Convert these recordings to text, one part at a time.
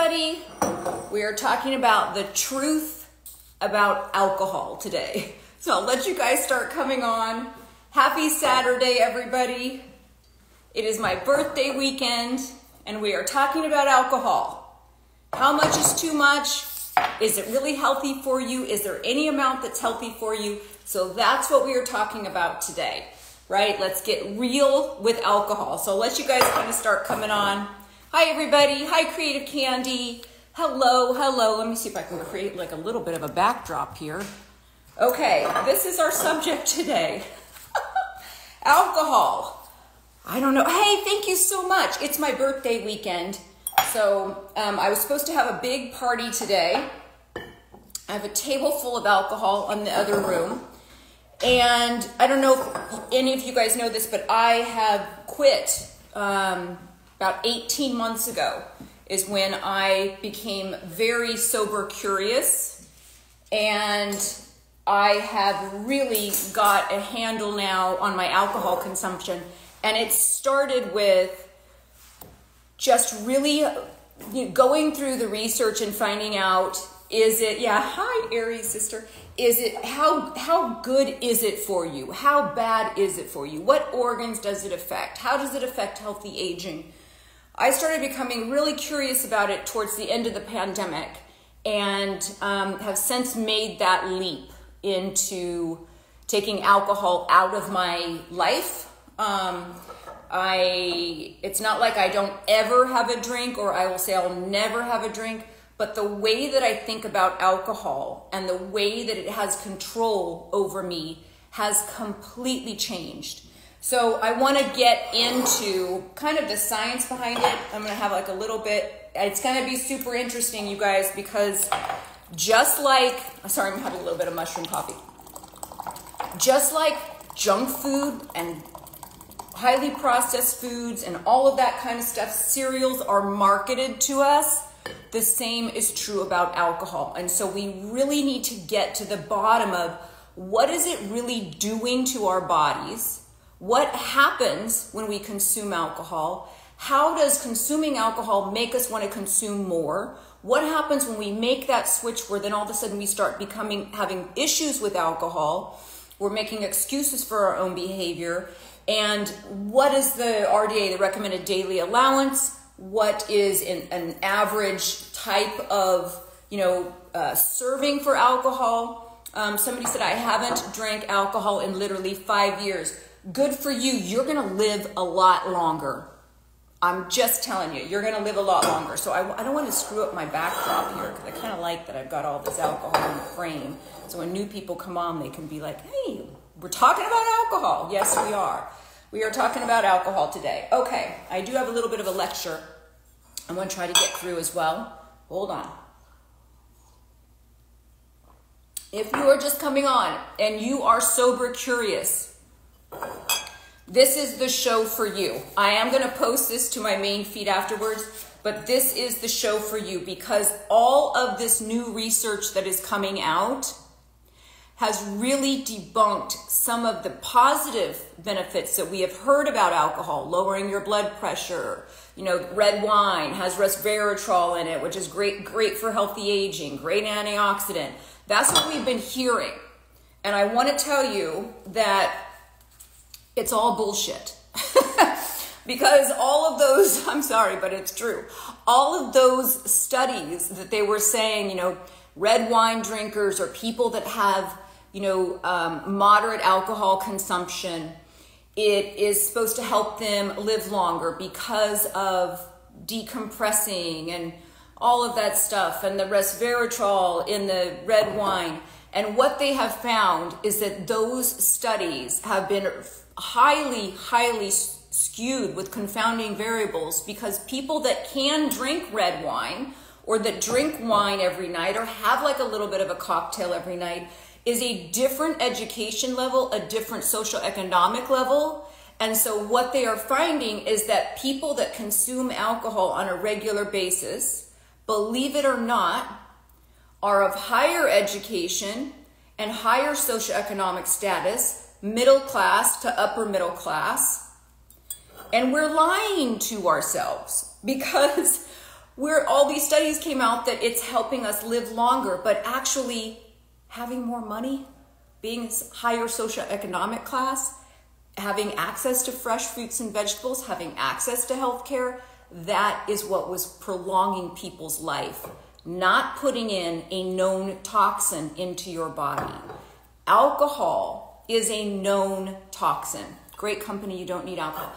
everybody. We are talking about the truth about alcohol today. So I'll let you guys start coming on. Happy Saturday, everybody. It is my birthday weekend, and we are talking about alcohol. How much is too much? Is it really healthy for you? Is there any amount that's healthy for you? So that's what we are talking about today, right? Let's get real with alcohol. So I'll let you guys kind of start coming on. Hi, everybody. Hi, Creative Candy. Hello, hello. Let me see if I can create like a little bit of a backdrop here. Okay, this is our subject today. Alcohol. I don't know. Hey, thank you so much. It's my birthday weekend. So I was supposed to have a big party today. I have a table full of alcohol in the other room. And I don't know if any of you guys know this, but I have quit about 18 months ago is when I became very sober curious, and I have really got a handle now on my alcohol consumption. And it started with just really going through the research and finding out, is it, yeah, hi Aries sister, is it, how good is it for you? How bad is it for you? What organs does it affect? How does it affect healthy aging? I started becoming really curious about it towards the end of the pandemic, and have since made that leap into taking alcohol out of my life. It's not like I don't ever have a drink, or I will say I'll never have a drink, but the way that I think about alcohol and the way that it has control over me has completely changed. So I want to get into kind of the science behind it. I'm going to have like a little bit, it's going to be super interesting, you guys, because just like, sorry, I'm having a little bit of mushroom coffee. Just like junk food and highly processed foods and all of that kind of stuff, cereals are marketed to us, the same is true about alcohol. And so we really need to get to the bottom of what is it really doing to our bodies? What happens when we consume alcohol? How does consuming alcohol make us want to consume more? What happens when we make that switch where then all of a sudden we start having issues with alcohol? We're making excuses for our own behavior. And what is the RDA, the recommended daily allowance? What is an average type of, serving for alcohol? Somebody said, I haven't drank alcohol in literally 5 years. Good for you. You're going to live a lot longer. I'm just telling you, you're going to live a lot longer. So I don't want to screw up my backdrop here, because I kind of like that I've got all this alcohol in the frame. So when new people come on, they can be like, hey, we're talking about alcohol. Yes, we are. We are talking about alcohol today. Okay, I do have a little bit of a lecture I'm going to try to get through as well. Hold on. If you are just coming on and you are sober curious, this is the show for you. I am going to post this to my main feed afterwards, but this is the show for you, because all of this new research that is coming out has really debunked some of the positive benefits that we have heard about alcohol, lowering your blood pressure. Red wine has resveratrol in it, which is great for healthy aging, great antioxidant. That's what we've been hearing. And I want to tell you that it's all bullshit. Because all of those, I'm sorry, but it's true. All of those studies that they were saying, red wine drinkers or people that have, moderate alcohol consumption, it is supposed to help them live longer because of decompressing and all of that stuff, and the resveratrol in the red wine. And what they have found is that those studies have been highly, highly skewed with confounding variables, because people that can drink red wine or that drink wine every night or have like a little bit of a cocktail every night is a different education level, a different socioeconomic level. And so what they are finding is that people that consume alcohol on a regular basis, believe it or not, are of higher education and higher socioeconomic status, middle class to upper middle class. And we're lying to ourselves, because where all these studies came out that it's helping us live longer, but actually having more money, being higher socioeconomic class, having access to fresh fruits and vegetables, having access to healthcare, that is what was prolonging people's life, not putting in a known toxin into your body. Alcohol is a known toxin. Great company, you don't need alcohol.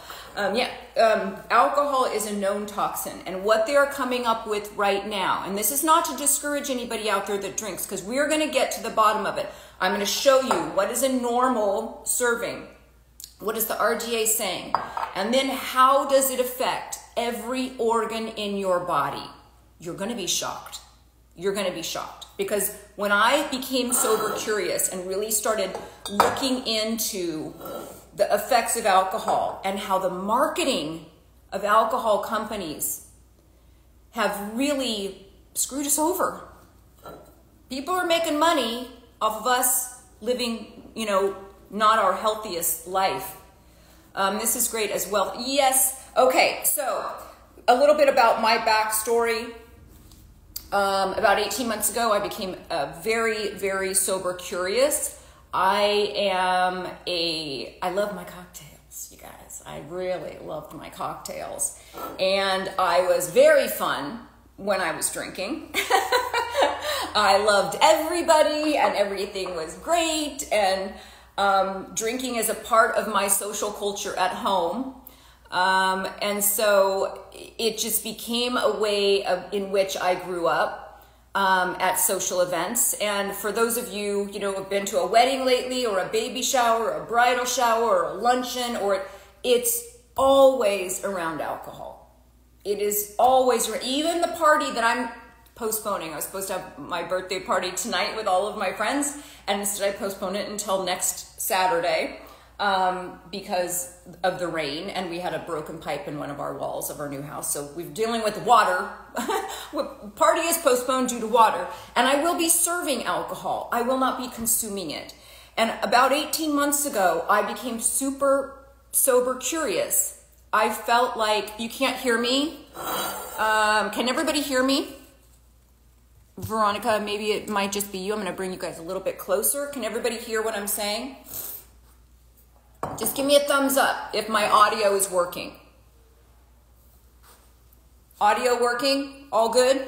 Alcohol is a known toxin. And what they're coming up with right now, and this is not to discourage anybody out there that drinks, because we're going to get to the bottom of it. I'm going to show you what is a normal serving. What is the RDA saying? And then how does it affect every organ in your body? You're going to be shocked. You're going to be shocked. Because when I became sober curious and really started looking into the effects of alcohol and how the marketing of alcohol companies have really screwed us over. People are making money off of us living, not our healthiest life. This is great as well. Yes. Okay. So a little bit about my backstory. About 18 months ago, I became very, very sober curious. I love my cocktails, you guys. I really loved my cocktails. And I was very fun when I was drinking. I loved everybody and everything was great. And drinking is a part of my social culture at home. And so it just became a way in which I grew up. At social events. And for those of you, who have been to a wedding lately, or a baby shower, or a bridal shower, or a luncheon, it's always around alcohol. It is always, even the party that I'm postponing. I was supposed to have my birthday party tonight with all of my friends, and instead I postponed it until next Saturday. Because of the rain, and we had a broken pipe in one of our walls of our new house. So we're dealing with water. Party is postponed due to water. And I will be serving alcohol. I will not be consuming it. And about 18 months ago, I became super sober curious. I felt like, you can't hear me? Can everybody hear me? Veronica, maybe it might just be you. I'm going to bring you guys a little bit closer. Can everybody hear what I'm saying? Just give me a thumbs up if my audio is working. Audio working? All good?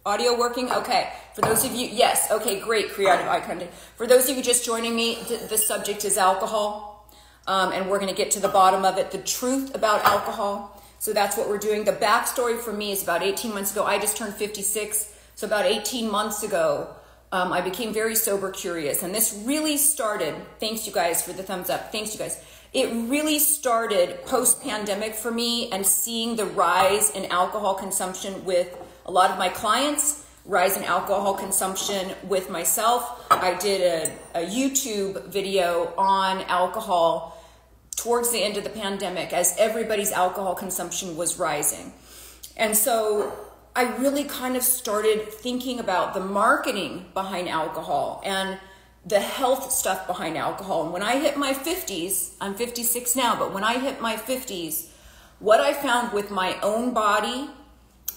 Audio working? Okay. For those of you, yes. Okay, great. Creative eye contact. For those of you just joining me, the subject is alcohol. And we're going to get to the bottom of it. The truth about alcohol. So that's what we're doing. The backstory for me is about 18 months ago. I just turned 56. So about 18 months ago, I became very sober curious. And this really started, thanks you guys for the thumbs up. Thanks you guys. It really started post-pandemic for me, and seeing the rise in alcohol consumption with a lot of my clients, rise in alcohol consumption with myself. I did a YouTube video on alcohol towards the end of the pandemic as everybody's alcohol consumption was rising. And so I really kind of started thinking about the marketing behind alcohol and the health stuff behind alcohol. And when I hit my 50s, I'm 56 now, but when I hit my 50s, what I found with my own body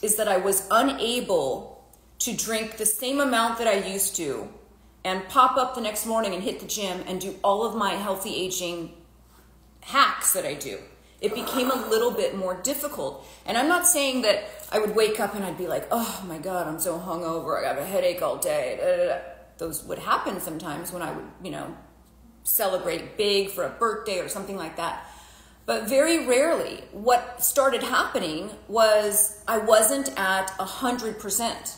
is that I was unable to drink the same amount that I used to and pop up the next morning and hit the gym and do all of my healthy aging hacks that I do. It became a little bit more difficult. And I'm not saying that I would wake up and I'd be like, oh my God, I'm so hungover. I got a headache all day. Those would happen sometimes when I would, celebrate big for a birthday or something like that. But very rarely, what started happening was I wasn't at 100%.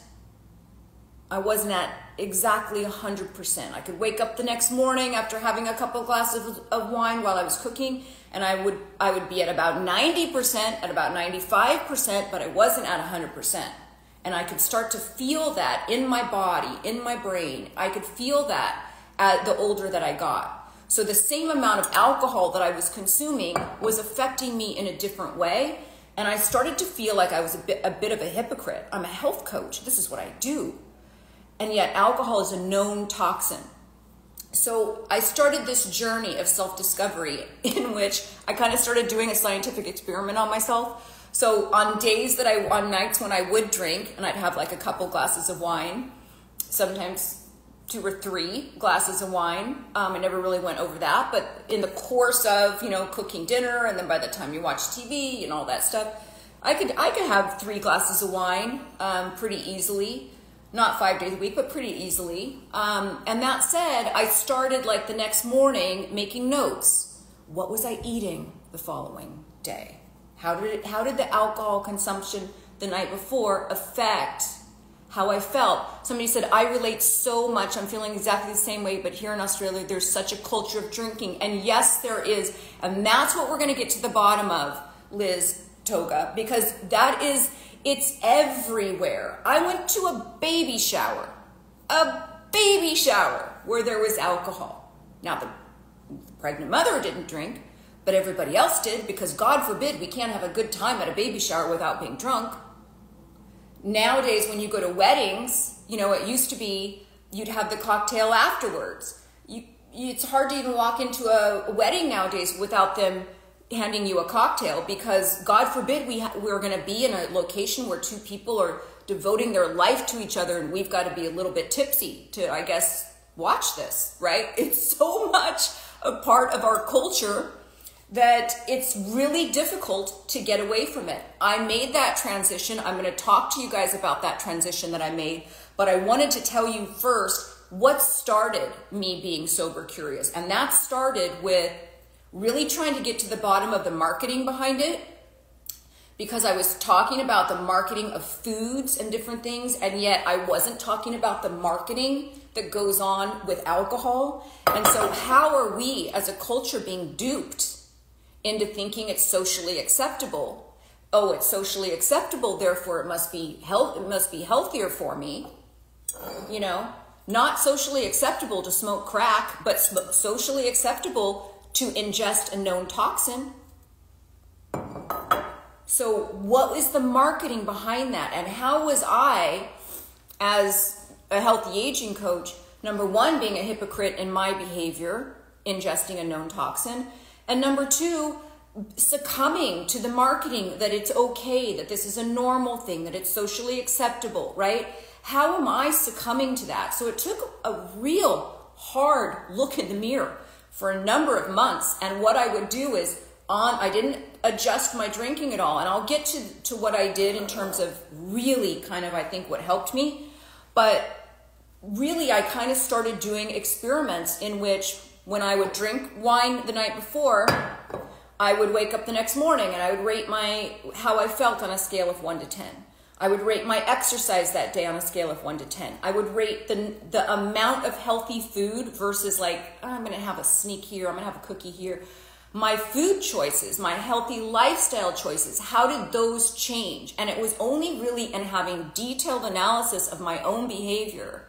I wasn't at exactly 100%. I could wake up the next morning after having a couple of glasses of wine while I was cooking, and I would be at about 90%, at about 95%, but I wasn't at 100%. And I could start to feel that in my body, in my brain. I could feel that the older that I got. So the same amount of alcohol that I was consuming was affecting me in a different way. And I started to feel like I was a bit of a hypocrite. I'm a health coach. This is what I do. And yet alcohol is a known toxin. So I started this journey of self-discovery in which I kind of started doing a scientific experiment on myself. So on nights when I would drink, and I'd have like a couple glasses of wine, sometimes 2 or 3 glasses of wine. I never really went over that, but in the course of, cooking dinner, and then by the time you watch TV and all that stuff, I could have 3 glasses of wine pretty easily. Not 5 days a week, but pretty easily. And that said, I started like the next morning making notes. What was I eating the following day? How did the alcohol consumption the night before affect how I felt? Somebody said, I relate so much. I'm feeling exactly the same way, but here in Australia, there's such a culture of drinking. And yes, there is. And that's what we're going to get to the bottom of, Liz Toga, because it's everywhere. I went to a baby shower where there was alcohol. Now, the pregnant mother didn't drink, but everybody else did, because God forbid we can't have a good time at a baby shower without being drunk. Nowadays, when you go to weddings, it used to be you'd have the cocktail afterwards. It's hard to even walk into a wedding nowadays without them handing you a cocktail, because God forbid we're going to be in a location where 2 people are devoting their life to each other, and we've got to be a little bit tipsy to, I guess, watch this, right? It's so much a part of our culture that it's really difficult to get away from it. I made that transition. I'm going to talk to you guys about that transition that I made, but I wanted to tell you first what started me being sober curious. And that started with really trying to get to the bottom of the marketing behind it, because I was talking about the marketing of foods and different things, and yet I wasn't talking about the marketing that goes on with alcohol. And so how are we as a culture being duped into thinking it's socially acceptable? Oh, it's socially acceptable, therefore it must be healthier for me. Not socially acceptable to smoke crack, but socially acceptable to ingest a known toxin. So what is the marketing behind that? And how was I, as a healthy aging coach, number 1, being a hypocrite in my behavior, ingesting a known toxin, and number 2, succumbing to the marketing that it's okay, that this is a normal thing, that it's socially acceptable, right? How am I succumbing to that? So it took a real hard look in the mirror for a number of months. And what I would do is, I didn't adjust my drinking at all. And I'll get to what I did in terms of really kind of, I think, what helped me. But really, I kind of started doing experiments in which when I would drink wine the night before, I would wake up the next morning and I would rate how I felt on a scale of 1 to 10. I would rate my exercise that day on a scale of 1 to 10. I would rate the amount of healthy food versus I'm going to have a sneak here, I'm going to have a cookie here. My food choices, my healthy lifestyle choices, how did those change? And it was only really in having detailed analysis of my own behavior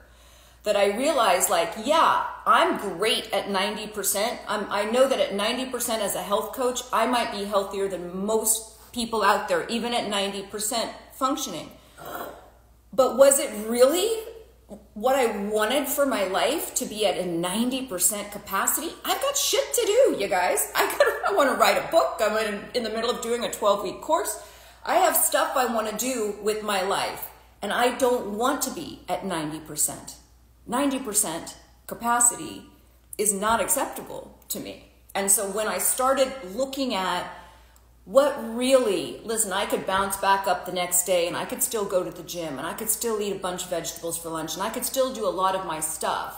that I realized, I'm great at 90%. I know that at 90% as a health coach, I might be healthier than most people out there, even at 90% functioning. But was it really what I wanted for my life, to be at a 90% capacity? I've got shit to do, you guys. I want to write a book. I'm in the middle of doing a 12-week course. I have stuff I want to do with my life, and I don't want to be at 90%. 90% capacity is not acceptable to me. And so when I started looking at I could bounce back up the next day, and I could still go to the gym, and I could still eat a bunch of vegetables for lunch, and I could still do a lot of my stuff.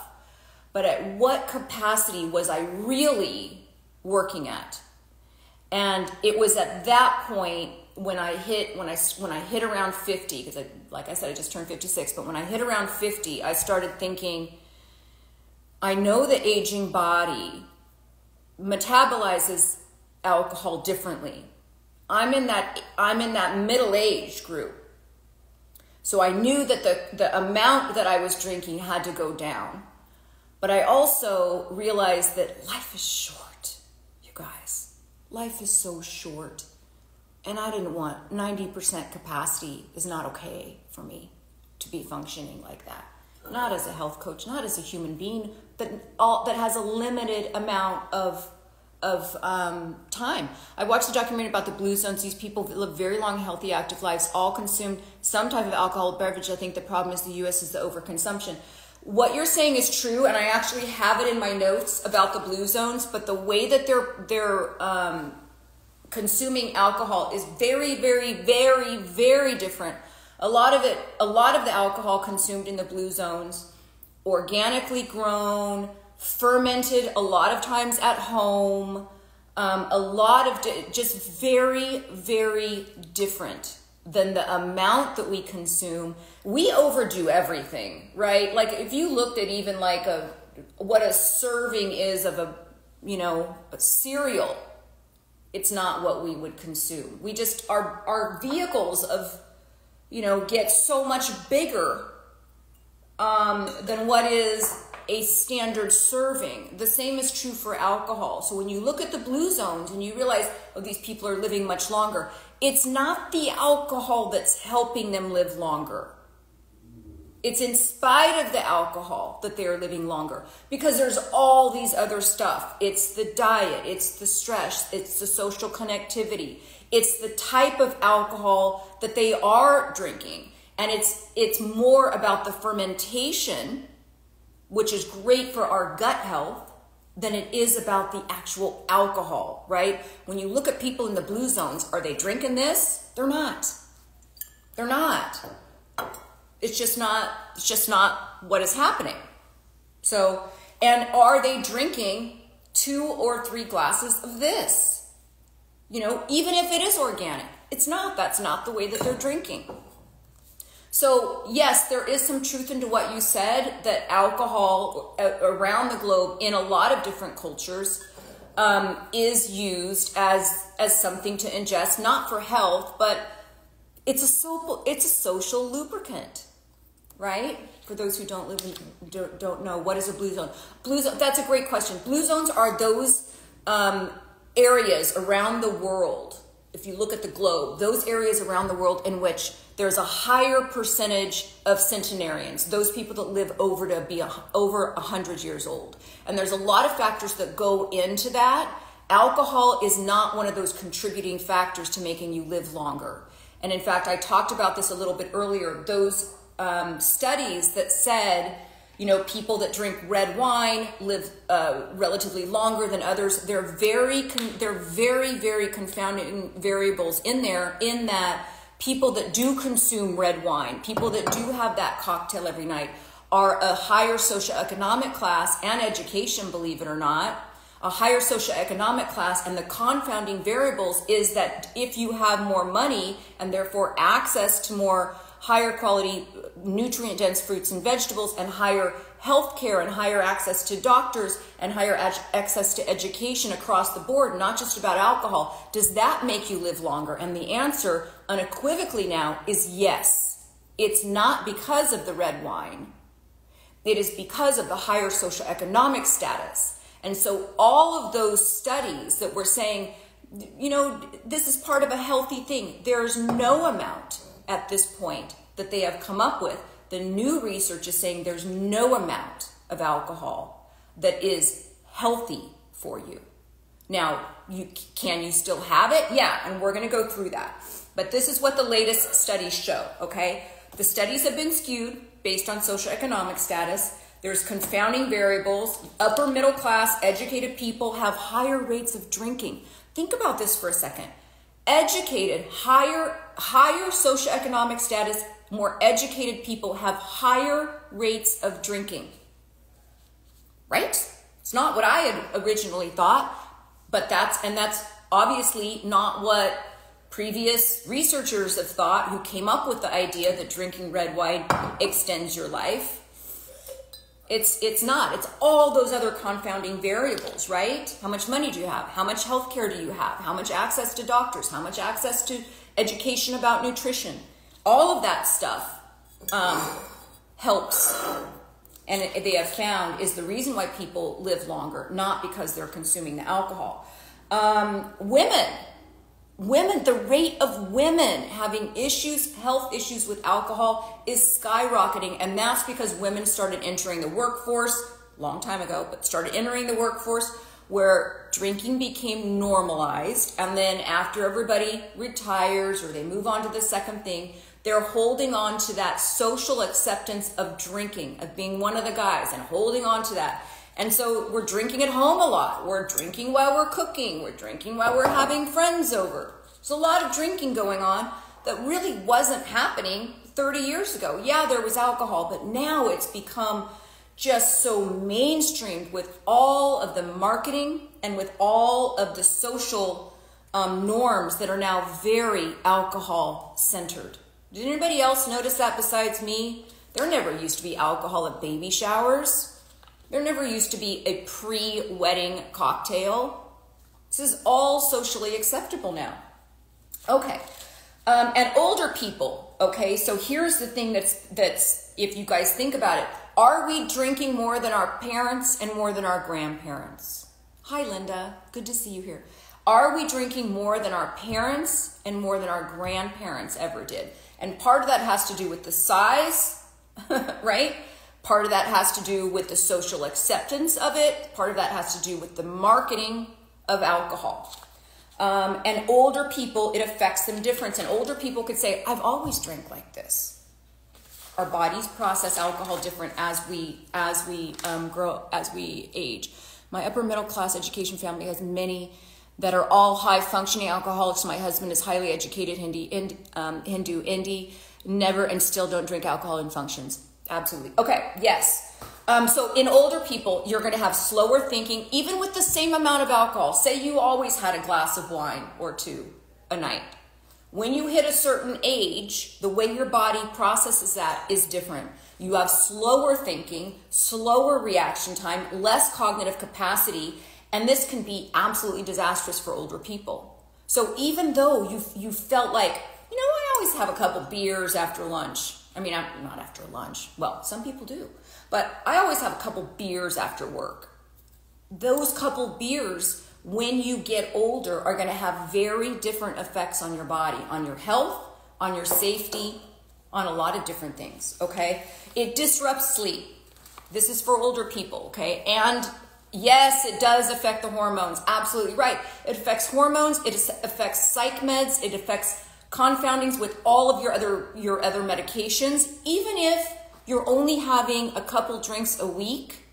But at what capacity was I really working at? And it was at that point when I hit around 50, because like I said, I just turned 56, but when I hit around 50, I started thinking, I know the aging body metabolizes alcohol differently. I'm in that middle-aged group. So I knew that the amount that I was drinking had to go down. But I also realized that life is short, you guys. Life is so short. And I didn't want 90% capacity is not okay for me to be functioning like that. Not as a health coach, not as a human being, but that has a limited amount of time. I watched the documentary about the blue zones. These people that live very long, healthy, active lives, all consumed some type of alcoholic beverage. I think the problem is the U.S. is the overconsumption. What you're saying is true, and I actually have it in my notes about the blue zones, but the way that they're consuming alcohol is very, very, very, very different. A lot of the alcohol consumed in the blue zones, organically grown, fermented, a lot of times at home, a lot of just very, very different than the amount that we consume. We overdo everything, right? Like if you looked at even like what a serving is of a cereal, it's not what we would consume. We just, our vehicles of, get so much bigger than what is a standard serving. The same is true for alcohol. So when you look at the blue zones and you realize, oh, these people are living much longer, it's not the alcohol that's helping them live longer. It's in spite of the alcohol that they're living longer, because there's all these other stuff. It's the diet, it's the stress, it's the social connectivity, it's the type of alcohol that they are drinking. And it's more about the fermentation, which is great for our gut health, than it is about the actual alcohol, right? When you look at people in the blue zones, are they drinking this? They're not. They're not. It's just not what is happening. So, and are they drinking 2 or 3 glasses of this? Even if it is organic, it's not. That's not the way that they're drinking. So yes, there is some truth into what you said, that alcohol around the globe in a lot of different cultures is used as something to ingest, not for health, but it's a social lubricant, right? For those who don't know, what is a blue zone? Blue zone, that's a great question. Blue zones are those areas around the world. If you look at the globe, those areas around the world in which there's a higher percentage of centenarians, those people that live over 100 years old. And there's a lot of factors that go into that. Alcohol is not one of those contributing factors to making you live longer. And in fact, I talked about this a little bit earlier. Those studies that said, people that drink red wine live relatively longer than others. They're very, very confounding variables in there, in that people that do consume red wine, people that do have that cocktail every night, are a higher socioeconomic class and education, believe it or not, a higher socioeconomic class. And the confounding variables is that if you have more money and therefore access to more higher quality nutrient dense fruits and vegetables, and higher health care, and higher access to doctors, and higher access to education across the board, not just about alcohol, does that make you live longer? And the answer unequivocally now is yes. It's not because of the red wine. It is because of the higher socioeconomic status. And so all of those studies that were saying, this is part of a healthy thing, there's no amount at this point that they have come up with. The new research is saying there's no amount of alcohol that is healthy for you. Now, can you still have it? Yeah, and we're going to go through that. But this is what the latest studies show, okay? The studies have been skewed based on socioeconomic status. There's confounding variables. Upper middle class, educated people have higher rates of drinking. Think about this for a second. Educated, higher socioeconomic status, more educated people have higher rates of drinking. Right? It's not what I had originally thought, but that's obviously not what previous researchers have thought, who came up with the idea that drinking red wine extends your life. It's not. It's all those other confounding variables, right? How much money do you have? How much health care do you have? How much access to doctors? How much access to education about nutrition? All of that stuff helps. And they have found is the reason why people live longer, not because they're consuming the alcohol. Women, the rate of women having health issues with alcohol is skyrocketing. And that's because women started entering the workforce a long time ago, but started entering the workforce where drinking became normalized, and then after everybody retires or they move on to the second thing, they're holding on to that social acceptance of drinking, of being one of the guys, and holding on to that. And so we're drinking at home a lot. We're drinking while we're cooking. We're drinking while we're having friends over. There's a lot of drinking going on that really wasn't happening 30 years ago. Yeah, there was alcohol, but now it's become just so mainstreamed with all of the marketing and with all of the social norms that are now very alcohol centered. Did anybody else notice that besides me? There never used to be alcohol at baby showers. There never used to be a pre-wedding cocktail. This is all socially acceptable now. Okay, and older people, okay, so here's the thing that's, if you guys think about it, are we drinking more than our parents and more than our grandparents? Hi, Linda, good to see you here. Are we drinking more than our parents and more than our grandparents ever did? And part of that has to do with the size, right? Part of that has to do with the social acceptance of it. Part of that has to do with the marketing of alcohol. And older people, it affects them different. And older people could say, I've always drank like this. Our bodies process alcohol different as we grow, as we age. My upper middle class education family has many that are all high functioning alcoholics. My husband is highly educated Hindu, Indie, never and still don't drink alcohol in functions. Absolutely. Okay, yes. So in older people, you're going to have slower thinking, even with the same amount of alcohol. Say you always had a glass of wine or two a night. When you hit a certain age, the way your body processes that is different. You have slower thinking, slower reaction time, less cognitive capacity, and this can be absolutely disastrous for older people. So even though you felt like, you know, I always have a couple beers after lunch. I mean, not after lunch. Well, some people do. But I always have a couple beers after work. Those couple beers, when you get older, are going to have very different effects on your body, on your health, on your safety, on a lot of different things, okay? It disrupts sleep. This is for older people, okay? And yes, it does affect the hormones. Absolutely right. It affects hormones. It affects psych meds. It affects confoundings with all of your other medications. Even if you're only having a couple drinks a week,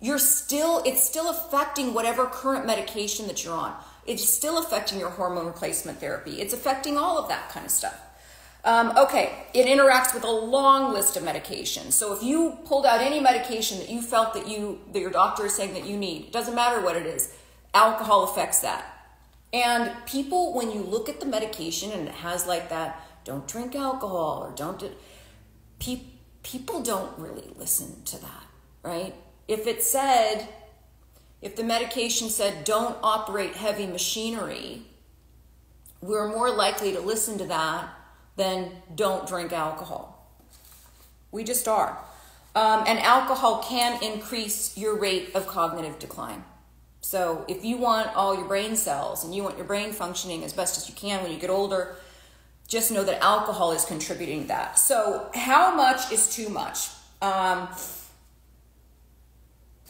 it's still affecting whatever current medication that you're on. It's still affecting your hormone replacement therapy. It's affecting all of that kind of stuff. Okay, it interacts with a long list of medications. So if you pulled out any medication that you felt that your doctor is saying that you need, it doesn't matter what it is, alcohol affects that. And people, when you look at the medication and it has like that, don't drink alcohol or don't do, people don't really listen to that, right? If the medication said don't operate heavy machinery, we're more likely to listen to that than don't drink alcohol. We just are. And alcohol can increase your rate of cognitive decline. So if you want all your brain cells and you want your brain functioning as best as you can when you get older, just know that alcohol is contributing to that. So how much is too much?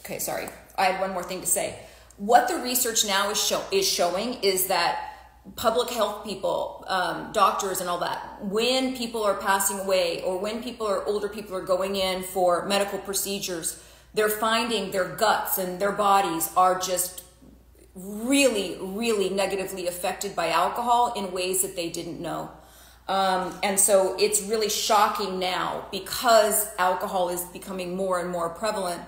Okay, sorry. I had one more thing to say. What the research now is showing is that public health people, doctors and all that, when people are passing away or when older people are going in for medical procedures, they're finding their guts and their bodies are just really, really negatively affected by alcohol in ways that they didn't know. And so it's really shocking now, because alcohol is becoming more and more prevalent,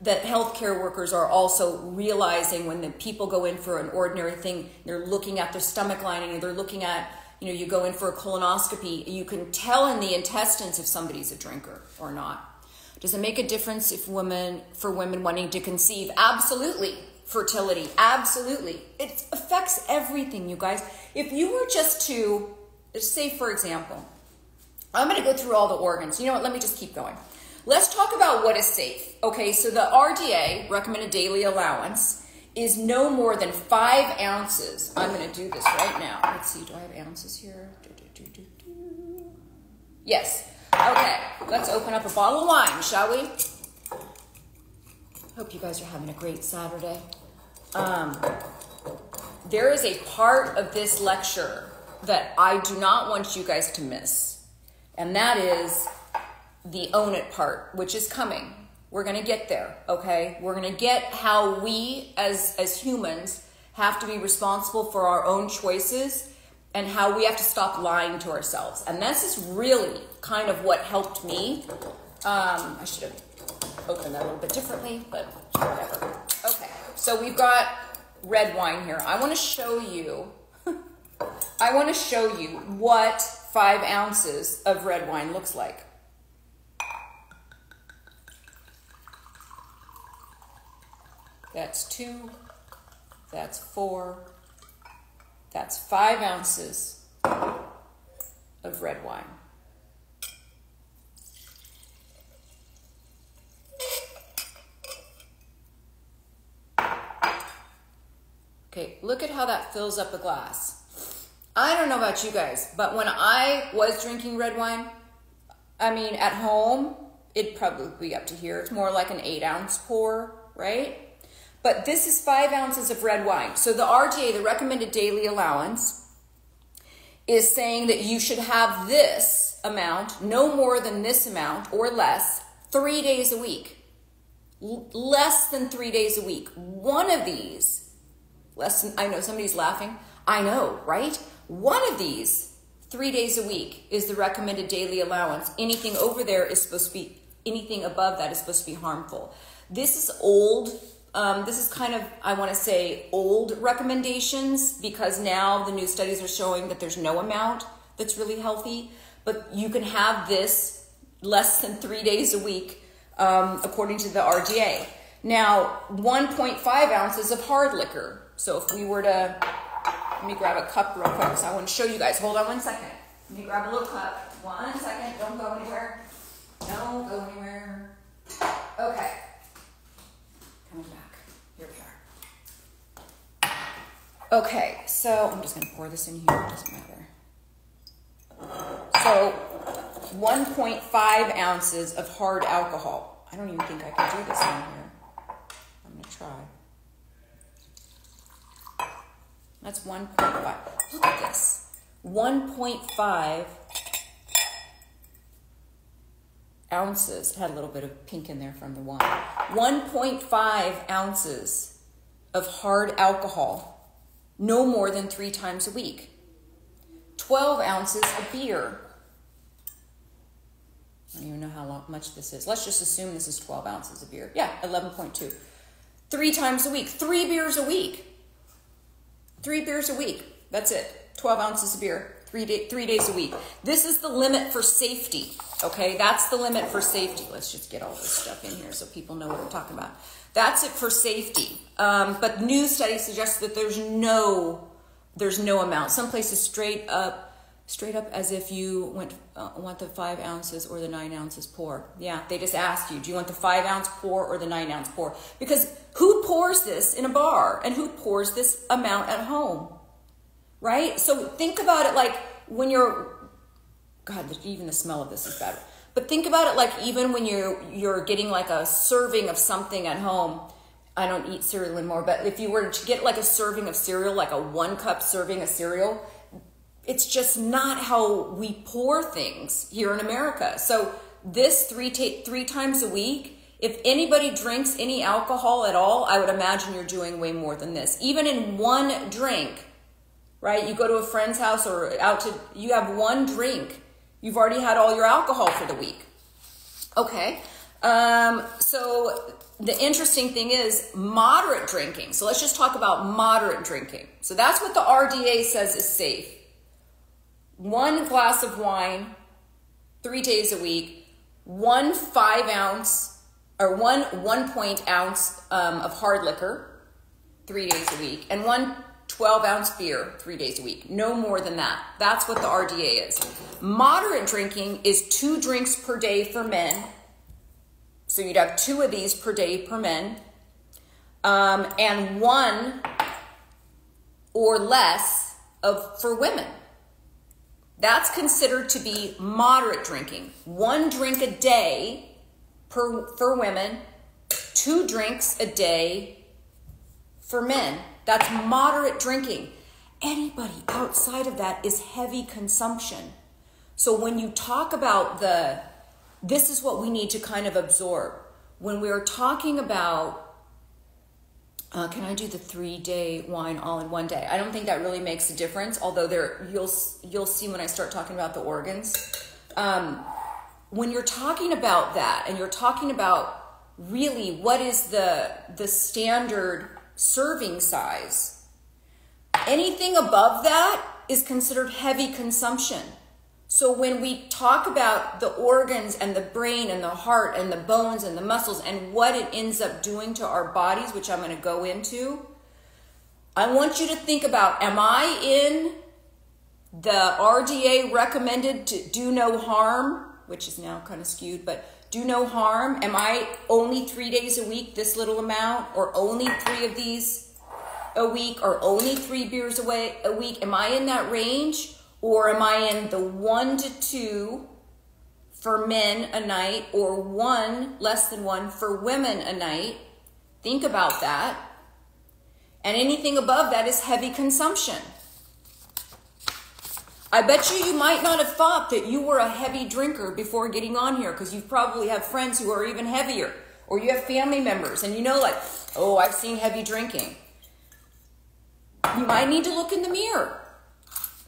that healthcare workers are also realizing when the people go in for an ordinary thing, they're looking at their stomach lining, and they're looking at, you go in for a colonoscopy, you can tell in the intestines if somebody's a drinker or not. Does it make a difference for women wanting to conceive? Absolutely. Fertility, absolutely. It affects everything, you guys. If you were just to, say for example, I'm going to go through all the organs. You know what, let me just keep going. Let's talk about what is safe. Okay, so the RDA, recommended daily allowance, is no more than 5 ounces. I'm going to do this right now. Let's see, do I have ounces here? Yes. Okay, let's open up a bottle of wine, shall we? Hope you guys are having a great Saturday. there is a part of this lecture that I do not want you guys to miss. And that is the own it part, which is coming. We're going to get there, okay? We're going to get how we as humans have to be responsible for our own choices and how we have to stop lying to ourselves. And this is really kind of what helped me. I should have opened that a little bit differently, but whatever. Okay, so we've got red wine here. I want to show you what 5 ounces of red wine looks like. That's 2, that's 4, that's 5 ounces of red wine. Okay, look at how that fills up a glass. I don't know about you guys, but when I was drinking red wine, I mean, at home, it'd probably be up to here. It's more like an 8-ounce pour, right? But this is 5 ounces of red wine. So the RDA, the recommended daily allowance, is saying that you should have this amount, no more than this amount or less, 3 days a week. Less than 3 days a week. One of these, less than, I know somebody's laughing. I know, right? One of these, 3 days a week, is the recommended daily allowance. Anything over there is supposed to be, anything above that is supposed to be harmful. This is old. This is kind of, I want to say, old recommendations, because now the new studies are showing that there's no amount that's really healthy. But you can have this less than 3 days a week, according to the RDA. Now, 1.5 ounces of hard liquor. So if we were to, let me grab a cup real quick, so I want to show you guys. Hold on 1 second. Let me grab a little cup. 1 second. Don't go anywhere. Don't go anywhere. Okay. Coming back. Here we are. Okay, so I'm just going to pour this in here. It doesn't matter. So 1.5 ounces of hard alcohol. I don't even think I can do this in here. I'm going to try. That's 1.5. Look at this. 1.5 ounces. It had a little bit of pink in there from the wine. 1.5 ounces of hard alcohol, no more than 3 times a week. 12 ounces of beer. I don't even know how much this is. Let's just assume this is 12 ounces of beer. Yeah, 11.2. 3 times a week. 3 beers a week. 3 beers a week. That's it. 12 ounces of beer. 3 days a week. This is the limit for safety. Okay, that's the limit for safety. Let's just get all this stuff in here so people know what we're talking about. That's it for safety. But new studies suggest that there's no amount. Some places straight up as if you want the 5 ounces or the 9 ounces pour. Yeah, they just asked you, do you want the 5 ounce pour or the 9 ounce pour? Because who pours this in a bar and who pours this amount at home? Right? So think about it like when you're, God, even the smell of this is bad. But think about it like even when you're getting like a serving of something at home. I don't eat cereal anymore, but if you were to get like a serving of cereal, like a 1 cup serving of cereal, it's just not how we pour things here in America. So this 3 times a week, if anybody drinks any alcohol at all, I would imagine you're doing way more than this. Even in 1 drink, right? You go to a friend's house or you have 1 drink. You've already had all your alcohol for the week. Okay. So the interesting thing is moderate drinking. So let's just talk about moderate drinking. So that's what the RDA says is safe. 1 glass of wine, 3 days a week, 1 5 ounce or 1 point ounce of hard liquor, 3 days a week, and 1 12 ounce beer, 3 days a week. No more than that. That's what the RDA is. Moderate drinking is 2 drinks per day for men. So you'd have 2 of these per day per men, and 1 or less for women. That's considered to be moderate drinking. 1 drink a day for women, 2 drinks a day For men, that's moderate drinking. Anybody outside of that is heavy consumption. So when you talk about this is what we need to kind of absorb. When we're talking about, can I do the 3-day wine all in one day? I don't think that really makes a difference, although you'll see when I start talking about the organs. When you're talking about that, and you're talking about really what is the standard serving size, anything above that is considered heavy consumption. So when we talk about the organs and the brain and the heart and the bones and the muscles and what it ends up doing to our bodies, which I'm going to go into, I want you to think about, am I in the RDA recommended to do no harm, which is now kind of skewed, but do no harm? Am I only 3 days a week, this little amount, or only 3 of these a week, or only 3 beers a week? Am I in that range? Or am I in the 1 to 2 for men a night, or 1, less than 1 for women a night? Think about that. And anything above that is heavy consumption. I bet you might not have thought that you were a heavy drinker before getting on here, because you probably have friends who are even heavier, or you have family members and you know, like, oh, I've seen heavy drinking. You might need to look in the mirror,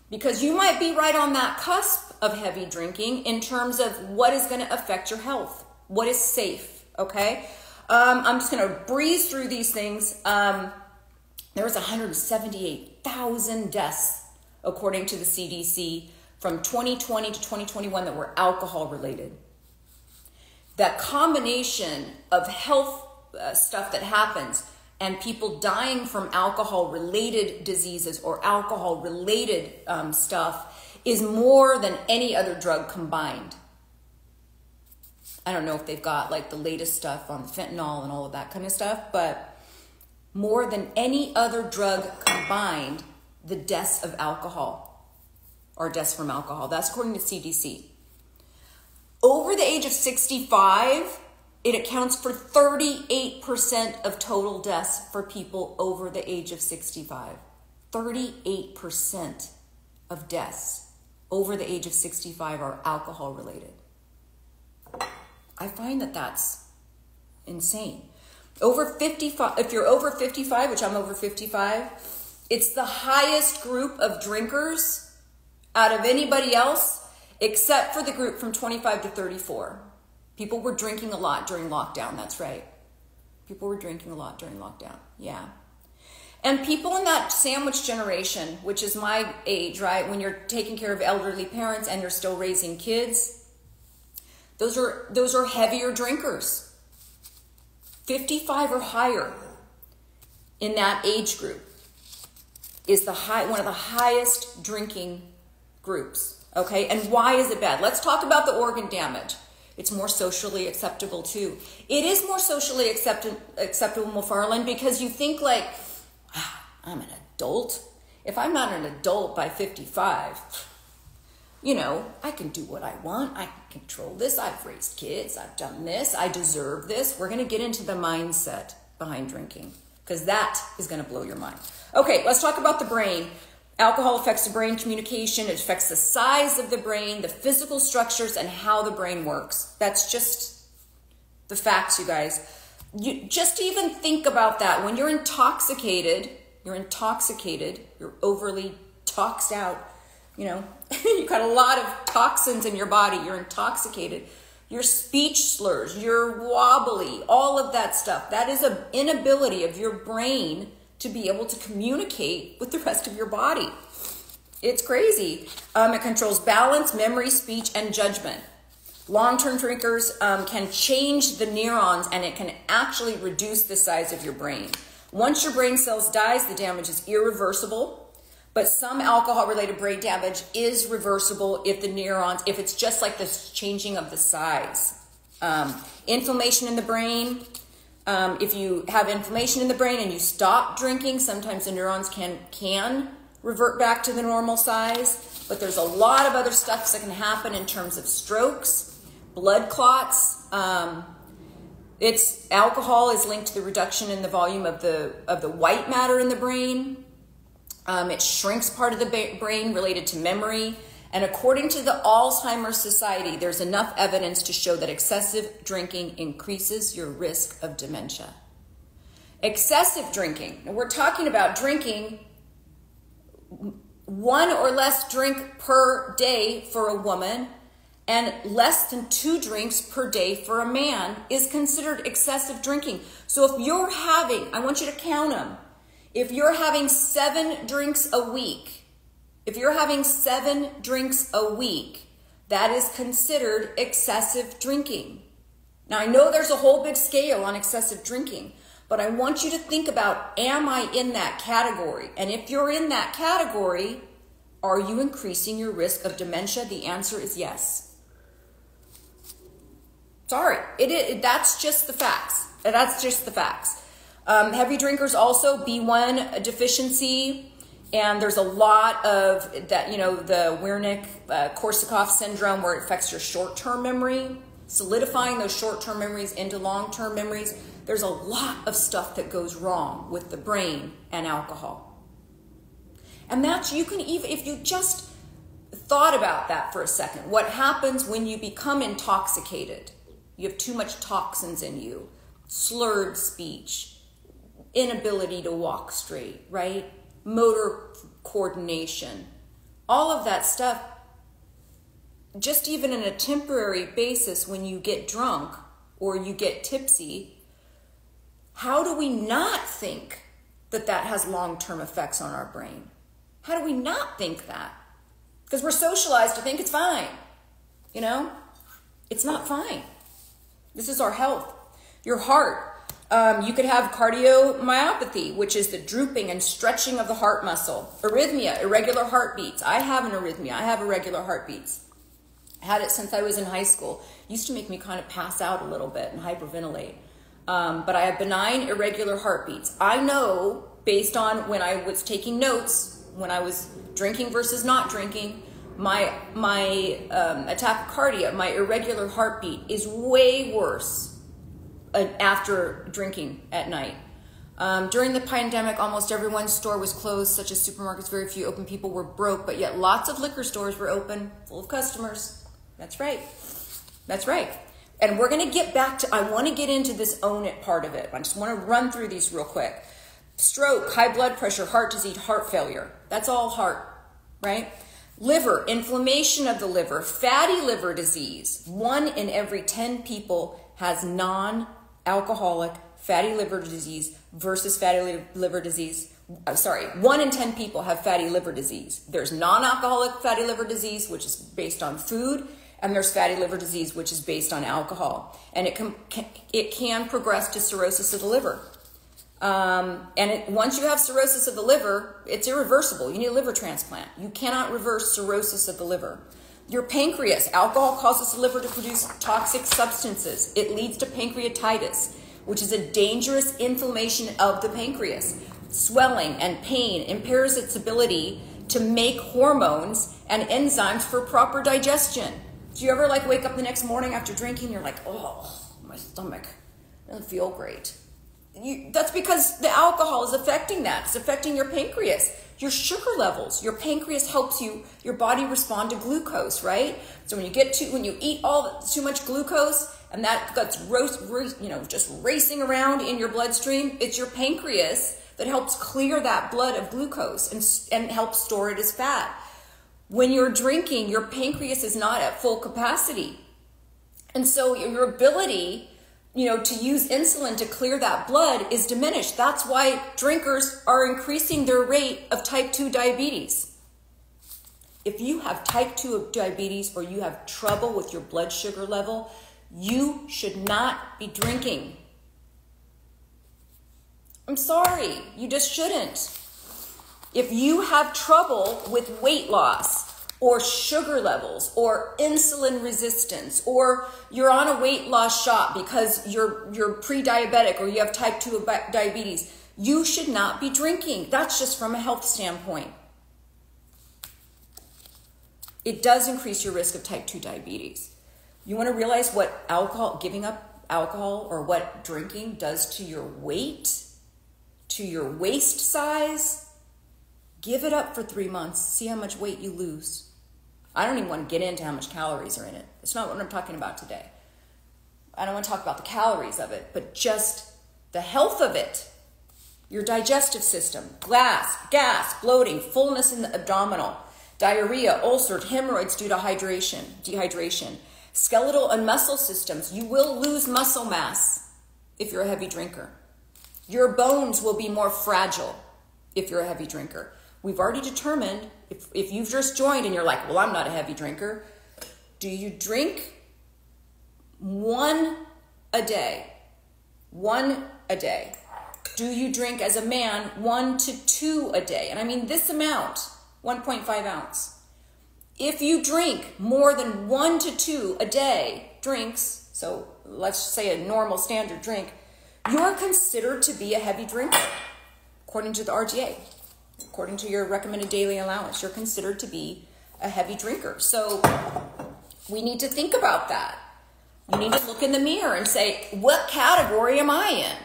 because you might be right on that cusp of heavy drinking in terms of what is going to affect your health, what is safe, okay? I'm just going to breeze through these things. There was 178,000 deaths, according to the CDC, from 2020 to 2021 that were alcohol related. That combination of health stuff that happens and people dying from alcohol-related diseases or alcohol-related stuff is more than any other drug combined. I don't know if they've got like the latest stuff on fentanyl and all of that kind of stuff, but more than any other drug combined, the deaths of alcohol or deaths from alcohol. That's according to CDC. Over the age of 65, it accounts for 38% of total deaths for people over the age of 65. 38% of deaths over the age of 65 are alcohol related. I find that that's insane. Over 55, if you're over 55, which I'm over 55, it's the highest group of drinkers out of anybody else, except for the group from 25 to 34. People were drinking a lot during lockdown. That's right. People were drinking a lot during lockdown. Yeah. And people in that sandwich generation, which is my age, right? When you're taking care of elderly parents and you're still raising kids, those are heavier drinkers. 55 or higher in that age group is one of the highest drinking groups. Okay. And why is it bad? Let's talk about the organ damage. It's more socially acceptable too. It is more socially acceptable, McFarland, because you think like, I'm an adult. If I'm not an adult by 55, you know, I can do what I want. I can control this. I've raised kids. I've done this. I deserve this. We're going to get into the mindset behind drinking, because that is going to blow your mind. Okay, let's talk about the brain. Alcohol affects the brain communication. It affects the size of the brain, the physical structures, and how the brain works. That's just the facts, you guys. You just even think about that. When you're intoxicated, you're overly toxed out, you know, you've got a lot of toxins in your body, you're intoxicated. Your speech slurs, you're wobbly, all of that stuff. That is an inability of your brain to be able to communicate with the rest of your body. It's crazy. It controls balance, memory, speech, and judgment. Long-term drinkers can change the neurons, and it can actually reduce the size of your brain. Once your brain cells dies, the damage is irreversible, but some alcohol-related brain damage is reversible if it's just like this changing of the size. Inflammation in the brain. If you have inflammation in the brain and you stop drinking, sometimes the neurons can revert back to the normal size, but there's a lot of other stuff that can happen in terms of strokes, blood clots, Alcohol is linked to the reduction in the volume of the white matter in the brain. It shrinks part of the brain related to memory. And according to the Alzheimer's Society, there's enough evidence to show that excessive drinking increases your risk of dementia. Excessive drinking. Now we're talking about drinking 1 or less drink per day for a woman, and less than 2 drinks per day for a man is considered excessive drinking. So if you're having, I want you to count them. If you're having 7 drinks a week, that is considered excessive drinking. Now, I know there's a whole big scale on excessive drinking, but I want you to think about, am I in that category? And if you're in that category, are you increasing your risk of dementia? The answer is yes. Sorry, that's just the facts. That's just the facts. Heavy drinkers also, B1 deficiency, and there's a lot of that, the Wernicke-Korsakoff syndrome, where it affects your short-term memory, solidifying those short-term memories into long-term memories. There's a lot of stuff that goes wrong with the brain and alcohol. And that's, you can even, if you just thought about that for a second, what happens when you become intoxicated? You have too much toxins in you, slurred speech, inability to walk straight, right? Motor coordination, all of that stuff, just even on a temporary basis when you get drunk or you get tipsy, how do we not think that that has long-term effects on our brain? How do we not think that? Because we're socialized to think it's fine. It's not fine. This is our health. Your heart. You could have cardiomyopathy, which is the drooping and stretching of the heart muscle. Arrhythmia, irregular heartbeats. I have an arrhythmia. I have irregular heartbeats. I had it since I was in high school. It used to make me kind of pass out a little bit and hyperventilate. But I have benign irregular heartbeats. I know, based on when I was taking notes, when I was drinking versus not drinking, my tachycardia, my irregular heartbeat, is way worse after drinking at night. During the pandemic, almost everyone's store was closed, such as supermarkets. Very few open. People were broke, but yet lots of liquor stores were open, full of customers. That's right. That's right. And we're going to get back to, I want to get into this own it part of it. I just want to run through these real quick. Stroke, high blood pressure, heart disease, heart failure. That's all heart, right? Liver, inflammation of the liver, fatty liver disease. 1 in every 10 people has non-alcoholic fatty liver disease versus fatty liver disease. 1 in 10 people have fatty liver disease. There's non-alcoholic fatty liver disease, which is based on food, and there's fatty liver disease, which is based on alcohol. And it can progress to cirrhosis of the liver. Once you have cirrhosis of the liver, it's irreversible. You need a liver transplant. You cannot reverse cirrhosis of the liver. Your pancreas, alcohol causes the liver to produce toxic substances. It leads to pancreatitis, which is a dangerous inflammation of the pancreas. Swelling and pain impairs its ability to make hormones and enzymes for proper digestion. Do you ever wake up the next morning after drinking, you're like, oh, my stomach doesn't feel great? That's because the alcohol is affecting that. It's affecting your pancreas, your sugar levels. Your pancreas helps your body respond to glucose, right? So when you eat too much glucose and that gets just racing around in your bloodstream, it's your pancreas that helps clear that blood of glucose and helps store it as fat. When you're drinking, your pancreas is not at full capacity. And so your ability to use insulin to clear that blood is diminished. That's why drinkers are increasing their rate of type 2 diabetes. If you have type 2 diabetes or you have trouble with your blood sugar level, you should not be drinking. I'm sorry, you just shouldn't. If you have trouble with weight loss, or sugar levels, or insulin resistance, or you're on a weight loss shot because you're pre-diabetic or you have type 2 diabetes, you should not be drinking. That's just from a health standpoint. It does increase your risk of type 2 diabetes. You want to realize what giving up alcohol or what drinking does to your weight, to your waist size, give it up for 3 months. See how much weight you lose. I don't even want to get into how much calories are in it. It's not what I'm talking about today. I don't want to talk about the calories of it, but just the health of it. Your digestive system, gas, bloating, fullness in the abdominal, diarrhea, ulcers, hemorrhoids due to dehydration, skeletal and muscle systems. You will lose muscle mass if you're a heavy drinker. Your bones will be more fragile if you're a heavy drinker. We've already determined, if you've just joined and you're like, well, I'm not a heavy drinker. Do you drink 1 a day? 1 a day. Do you drink as a man 1 to 2 a day? And I mean this amount, 1.5 ounce. If you drink more than 1 to 2 a day drinks, so let's say a normal standard drink, you're considered to be a heavy drinker. According to the RDA, according to your recommended daily allowance, you're considered to be a heavy drinker. So we need to think about that. You need to look in the mirror and say, what category am I in?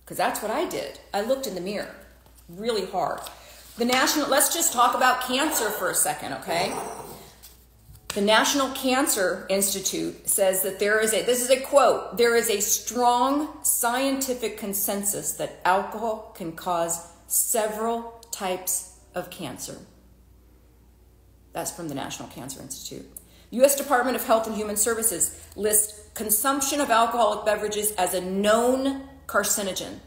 Because that's what I did. I looked in the mirror really hard. Let's just talk about cancer for a second, okay? The National Cancer Institute says that this is a quote, there is a strong scientific consensus that alcohol can cause several types of cancer. That's from the National Cancer Institute. U.S. Department of Health and Human Services lists consumption of alcoholic beverages as a known carcinogen.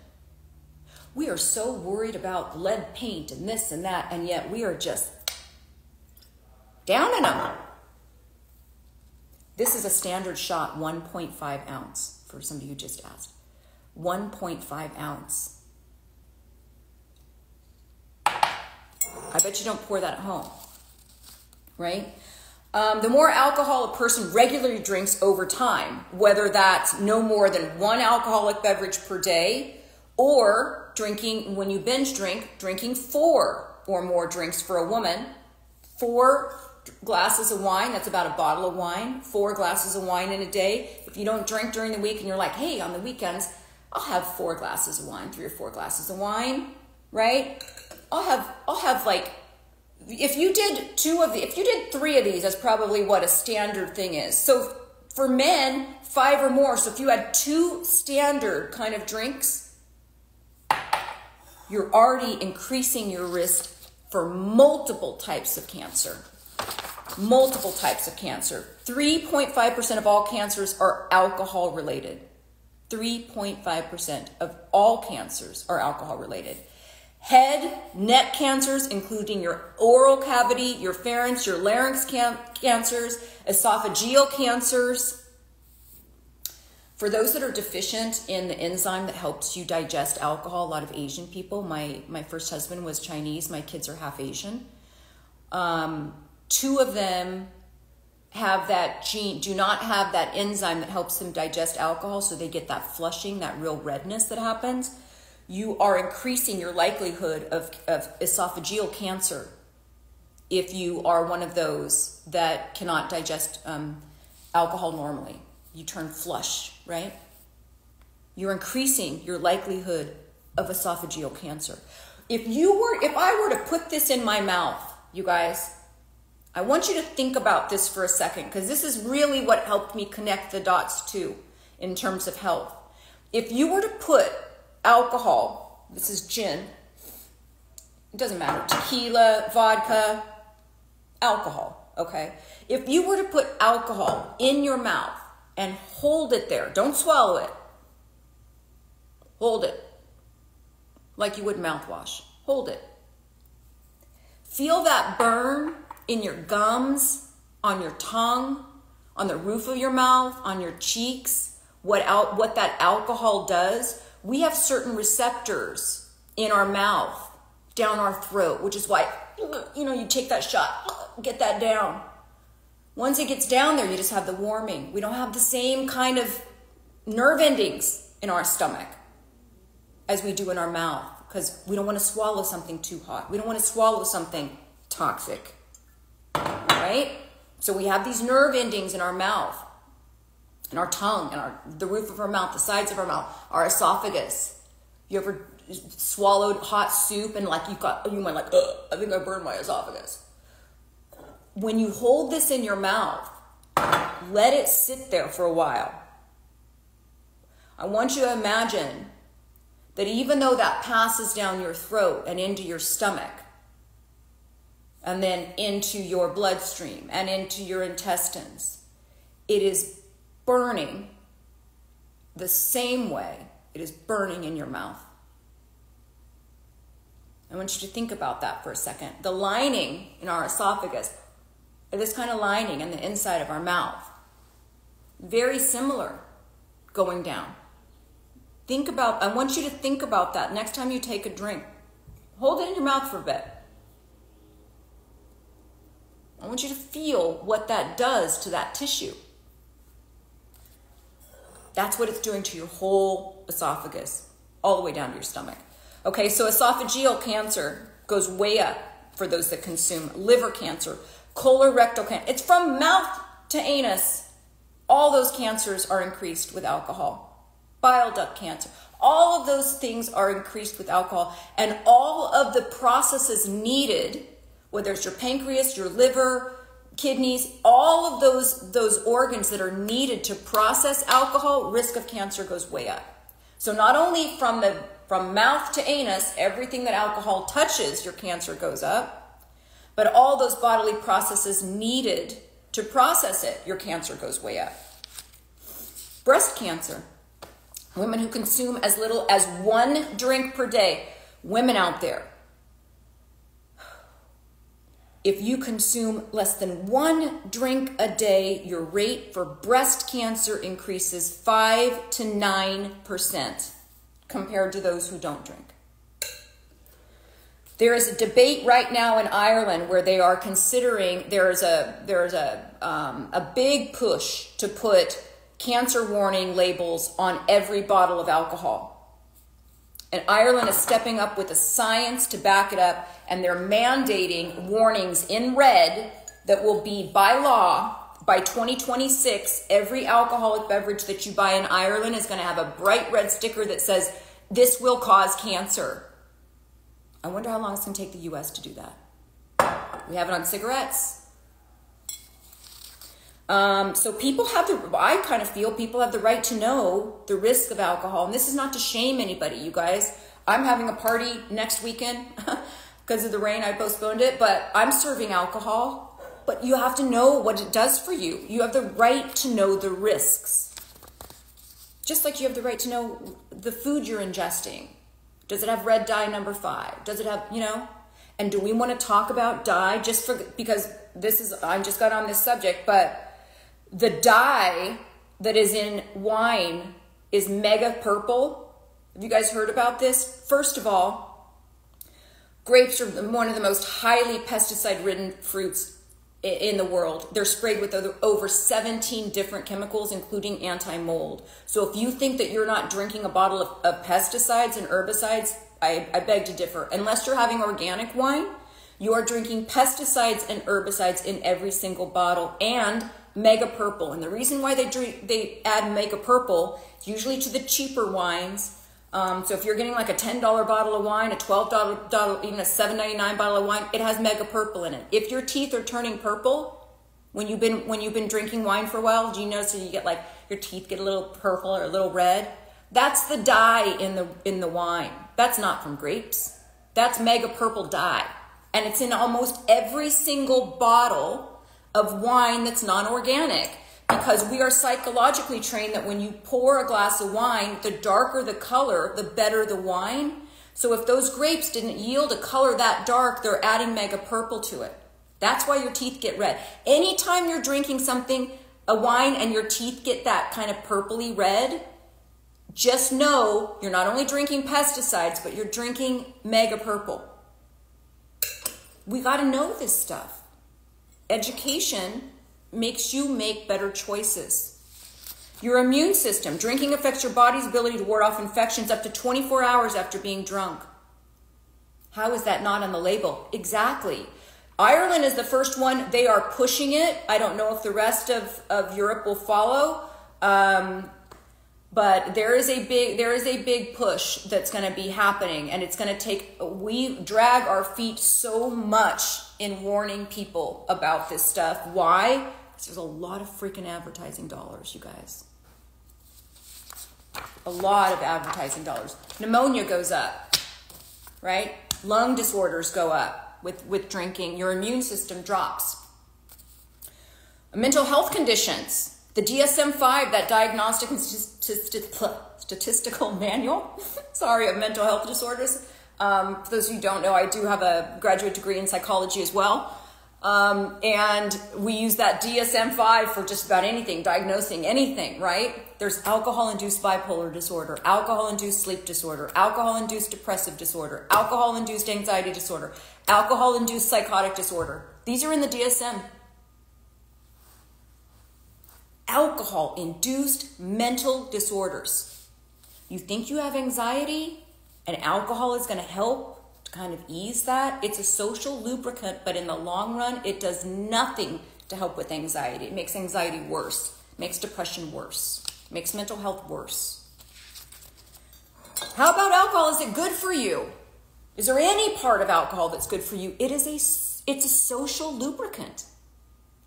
We are so worried about lead paint and this and that, and yet we are just down in them. This is a standard shot, 1.5 ounce, for somebody who just asked. 1.5 ounce. I bet you don't pour that at home, right? The more alcohol a person regularly drinks over time, whether that's no more than 1 alcoholic beverage per day, or drinking, when you binge drink, drinking 4 or more drinks for a woman, 4 glasses of wine, that's about a bottle of wine, 4 glasses of wine in a day. If you don't drink during the week and you're like, hey, on the weekends, I'll have 4 glasses of wine, 3 or 4 glasses of wine, right? I'll have like, if you did 3 of these, that's probably what a standard thing is. So for men, 5 or more. So if you had 2 standard kind of drinks, you're already increasing your risk for multiple types of cancer. Multiple types of cancer. 3.5% of all cancers are alcohol related. 3.5% of all cancers are alcohol related. Head, neck cancers, including your oral cavity, your pharynx, your larynx cancers, esophageal cancers. For those that are deficient in the enzyme that helps you digest alcohol, a lot of Asian people, my first husband was Chinese, my kids are half Asian. 2 of them have that gene, do not have that enzyme that helps them digest alcohol, so they get that flushing, that real redness that happens. You are increasing your likelihood of esophageal cancer if you are one of those that cannot digest alcohol normally. You turn flush, right? You're increasing your likelihood of esophageal cancer. If I were to put this in my mouth, you guys, I want you to think about this for a second, because this is really what helped me connect the dots too in terms of health. If you were to put alcohol, this is gin, it doesn't matter, tequila, vodka, alcohol, okay? If you were to put alcohol in your mouth and hold it there, don't swallow it, hold it like you would mouthwash, hold it. Feel that burn in your gums, on your tongue, on the roof of your mouth, on your cheeks, what that alcohol does. We have certain receptors in our mouth, down our throat, which is why, you take that shot, get that down. Once it gets down there, you just have the warming. We don't have the same kind of nerve endings in our stomach as we do in our mouth, because we don't want to swallow something too hot. We don't want to swallow something toxic, right? So we have these nerve endings in our mouth. and our tongue and the roof of our mouth, the sides of our mouth, our esophagus. You ever swallowed hot soup and like you went like, ugh, I think I burned my esophagus. When you hold this in your mouth, let it sit there for a while. I want you to imagine that even though that passes down your throat and into your stomach, and then into your bloodstream and into your intestines, it is burning the same way it is burning in your mouth. I want you to think about that for a second. The lining in our esophagus, this kind of lining in the inside of our mouth, very similar going down. I want you to think about that next time you take a drink. Hold it in your mouth for a bit. I want you to feel what that does to that tissue. That's what it's doing to your whole esophagus, all the way down to your stomach. Okay, so esophageal cancer goes way up for those that consume. Liver cancer, colorectal cancer. It's from mouth to anus. All those cancers are increased with alcohol. Bile duct cancer. All of those things are increased with alcohol. And all of the processes needed, whether it's your pancreas, your liver, kidneys, all of those organs that are needed to process alcohol, risk of cancer goes way up. So not only from mouth to anus, everything that alcohol touches, your cancer goes up, but all those bodily processes needed to process it, your cancer goes way up. Breast cancer. Women who consume as little as 1 drink per day. Women out there, if you consume less than 1 drink a day, your rate for breast cancer increases 5 to 9% compared to those who don't drink. There is a debate right now in Ireland where they are considering, there's a big push to put cancer warning labels on every bottle of alcohol. And Ireland is stepping up with the science to back it up, and they're mandating warnings in red that will be by law by 2026. Every alcoholic beverage that you buy in Ireland is going to have a bright red sticker that says, this will cause cancer. I wonder how long it's going to take the US to do that. We have it on cigarettes. So people have I kind of feel people have the right to know the risk of alcohol. And this is not to shame anybody, you guys. I'm having a party next weekend because of the rain. I postponed it, but I'm serving alcohol. But you have to know what it does for you. You have the right to know the risks. Just like you have the right to know the food you're ingesting. Does it have red dye number 5? Does it have, And do we want to talk about dye because I just got on this subject, but the dye that is in wine is mega purple. Have you guys heard about this? First of all, grapes are one of the most highly pesticide-ridden fruits in the world. They're sprayed with over 17 different chemicals, including anti-mold. So if you think that you're not drinking a bottle of pesticides and herbicides, I beg to differ. Unless you're having organic wine, you are drinking pesticides and herbicides in every single bottle, and mega purple. And the reason why they add mega purple, usually to the cheaper wines. So if you're getting like a $10 bottle of wine, a $12 bottle, even a $7.99 bottle of wine, it has mega purple in it. If your teeth are turning purple when you've been drinking wine for a while, do you notice that you get like your teeth get a little purple or a little red? That's the dye in the wine. That's not from grapes. That's mega purple dye. And it's in almost every single bottle of wine that's non-organic, because we are psychologically trained that when you pour a glass of wine, the darker the color, the better the wine. So if those grapes didn't yield a color that dark, they're adding mega purple to it. That's why your teeth get red. Anytime you're drinking something, a wine, and your teeth get that kind of purpley red, just know you're not only drinking pesticides, but you're drinking mega purple. We got to know this stuff. Education makes you make better choices. Your immune system. Drinking affects your body's ability to ward off infections up to 24 hours after being drunk. How is that not on the label? Exactly. Ireland is the first one. They are pushing it. I don't know if the rest of Europe will follow. But there is a big push that's going to be happening, and it's going to take, we drag our feet so much in warning people about this stuff. Why? Because there's a lot of freaking advertising dollars, you guys. A lot of advertising dollars. Pneumonia goes up, right? Lung disorders go up with drinking. Your immune system drops. Mental health conditions. The DSM-5, that diagnostic and statistical manual, sorry, of mental health disorders. For those of you who don't know, I do have a graduate degree in psychology as well. And we use that DSM-5 for just about anything, diagnosing anything, right? There's alcohol-induced bipolar disorder, alcohol-induced sleep disorder, alcohol-induced depressive disorder, alcohol-induced anxiety disorder, alcohol-induced psychotic disorder. These are in the DSM. Alcohol-induced mental disorders. You think you have anxiety and alcohol is going to help to kind of ease that? It's a social lubricant, but in the long run, it does nothing to help with anxiety. It makes anxiety worse, makes depression worse, makes mental health worse. How about alcohol? Is it good for you? Is there any part of alcohol that's good for you? It's a social lubricant.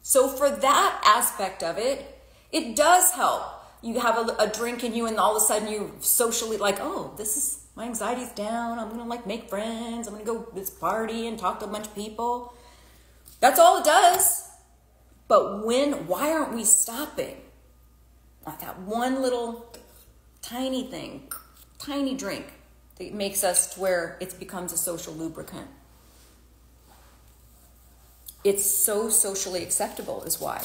So for that aspect of it, it does help. You have a drink in you and all of a sudden you socially like, oh, my anxiety's down. I'm going to like make friends. I'm going to go to this party and talk to a bunch of people. That's all it does. But why aren't we stopping? Like that one little tiny thing, tiny drink that makes us to where it becomes a social lubricant. It's so socially acceptable is why.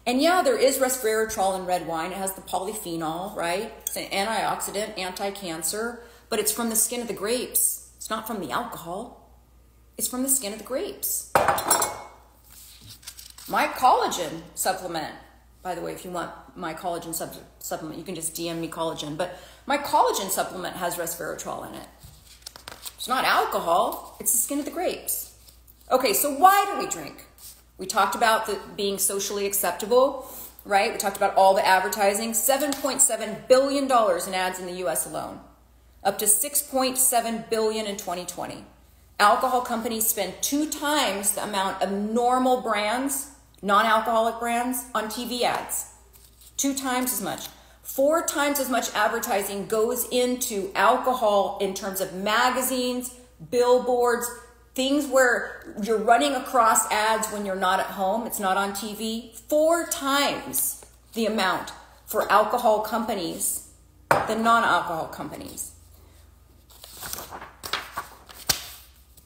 And yeah, there is resveratrol in red wine. It has the polyphenol, right? It's an antioxidant, anti-cancer, but it's from the skin of the grapes. It's not from the alcohol. It's from the skin of the grapes. My collagen supplement, by the way, if you want my collagen supplement, you can just DM me collagen, but my collagen supplement has resveratrol in it. It's not alcohol, it's the skin of the grapes. Okay, so why do we drink? We talked about being socially acceptable, right? We talked about all the advertising. $7.7 billion in ads in the US alone. Up to $6.7 billion in 2020. Alcohol companies spend 2 times the amount of normal brands, non-alcoholic brands, on TV ads. 2 times as much. 4 times as much advertising goes into alcohol in terms of magazines, billboards, things where you're running across ads when you're not at home, it's not on TV. 4 times the amount for alcohol companies than non-alcohol companies.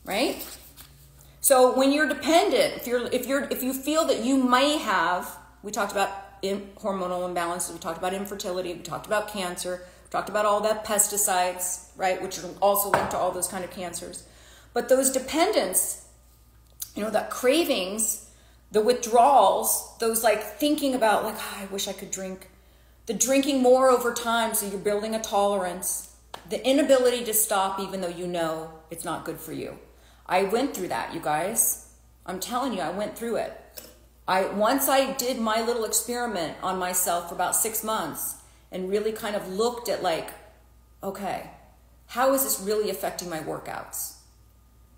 Right? So when you're dependent, if you feel that you might have, we talked about hormonal imbalances, we talked about infertility, we talked about cancer, we talked about all the pesticides, right, which are also linked to all those kind of cancers. But those dependents, that cravings, the withdrawals, those like thinking about like, oh, I wish I could drink, the drinking more over time, so you're building a tolerance, the inability to stop even though you know it's not good for you. I went through that, you guys. I'm telling you, I went through it. Once I did my little experiment on myself for about 6 months and really kind of looked at like, okay, how is this really affecting my workouts?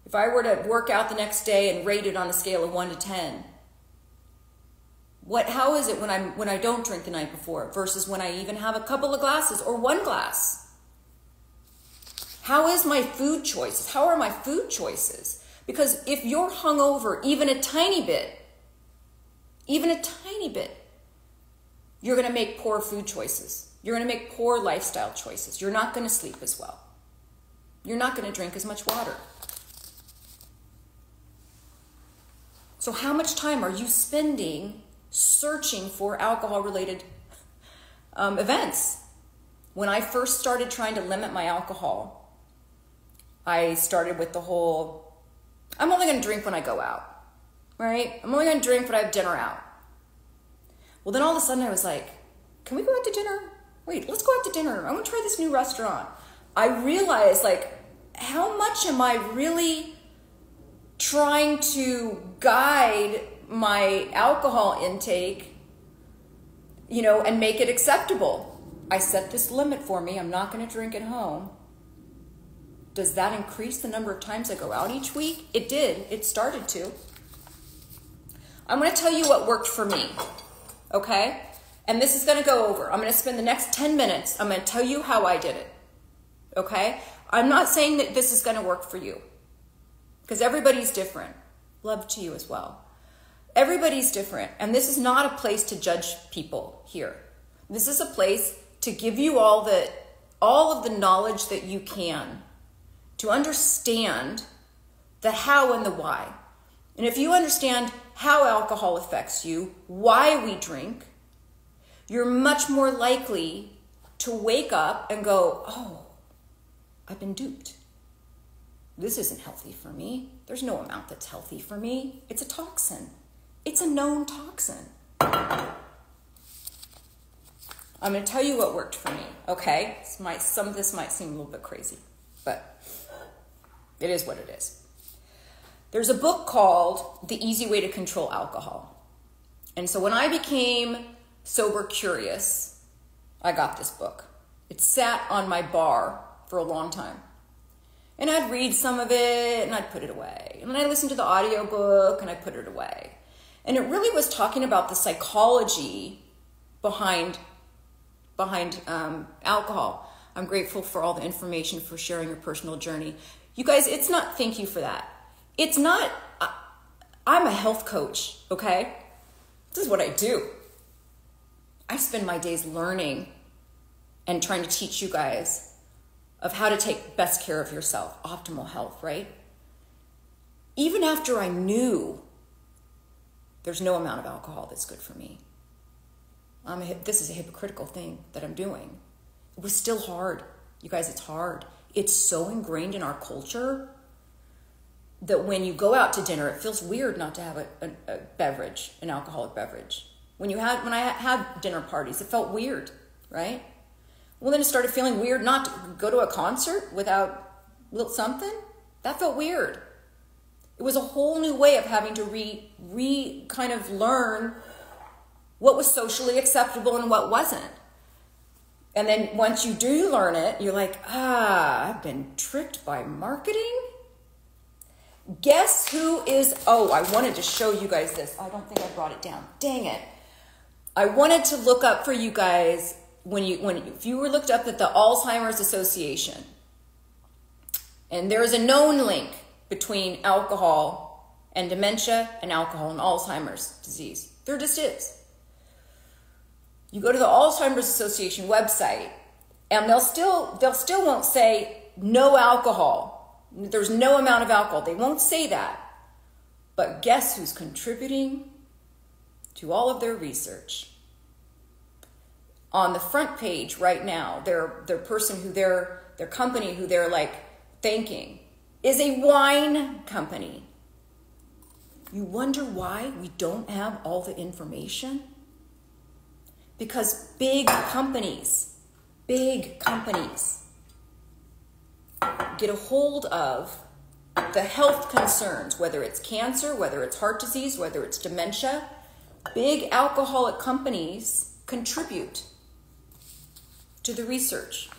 If I were to work out the next day and rate it on a scale of 1 to 10, how is it when I don't drink the night before versus when I even have a couple of glasses or 1 glass? How is my food choices? How are my food choices? Because if you're hungover even a tiny bit, you're going to make poor food choices. You're going to make poor lifestyle choices. You're not going to sleep as well. You're not going to drink as much water. So how much time are you spending searching for alcohol-related events? When I first started trying to limit my alcohol, I started with the whole, I'm only going to drink when I go out, right? I'm only going to drink when I have dinner out. Well, then all of a sudden I was like, can we go out to dinner? Wait, let's go out to dinner. I want to try this new restaurant. I realized, like, how much am I really trying to guide my alcohol intake and make it acceptable. I set this limit for me. I'm not going to drink at home. Does that increase the number of times I go out each week? It did. It started to. I'm going to tell you what worked for me, okay? And this is going to go over. I'm going to spend the next 10 minutes. I'm going to tell you how I did it, okay? I'm not saying that this is going to work for you because everybody's different. Love to you as well. Everybody's different, and this is not a place to judge people here. This is a place to give you all of the knowledge that you can to understand the how and the why. And if you understand how alcohol affects you, why we drink, you're much more likely to wake up and go, oh, I've been duped. This isn't healthy for me. There's no amount that's healthy for me. It's a toxin. It's a known toxin. I'm going to tell you what worked for me, okay? Some of this might seem a little bit crazy, but it is what it is. There's a book called The Easy Way to Control Alcohol. And so when I became sober curious, I got this book. It sat on my bar for a long time. And I'd read some of it and I'd put it away. And then I'd listen to the audiobook and I'd put it away. And it really was talking about the psychology behind alcohol. I'm grateful for all the information, for sharing your personal journey. You guys, it's not, thank you for that. It's not, I'm a health coach, okay? This is what I do. I spend my days learning and trying to teach you guys of how to take best care of yourself, optimal health, right? Even after I knew there's no amount of alcohol that's good for me. This is a hypocritical thing that I'm doing. It was still hard. You guys, it's hard. It's so ingrained in our culture that when you go out to dinner, it feels weird not to have a beverage, an alcoholic beverage. When I had dinner parties, it felt weird, right? Well, then it started feeling weird not to go to a concert without a little something. That felt weird. It was a whole new way of having to kind of learn what was socially acceptable and what wasn't. And then once you do learn it, you're like, I've been tricked by marketing. Guess who is, I wanted to show you guys this. I don't think I brought it down. Dang it. I wanted to look up for you guys if you were looked up at the Alzheimer's Association, and there is a known link between alcohol and dementia and alcohol and Alzheimer's disease. There just is. You go to the Alzheimer's Association website, and they'll still won't say no alcohol. There's no amount of alcohol. They won't say that. But guess who's contributing to all of their research? On the front page right now, their person who their company who they're like thanking is a wine company. You wonder why we don't have all the information? Because big companies get a hold of the health concerns, whether it's cancer, whether it's heart disease, whether it's dementia. Big alcoholic companies contribute to the research.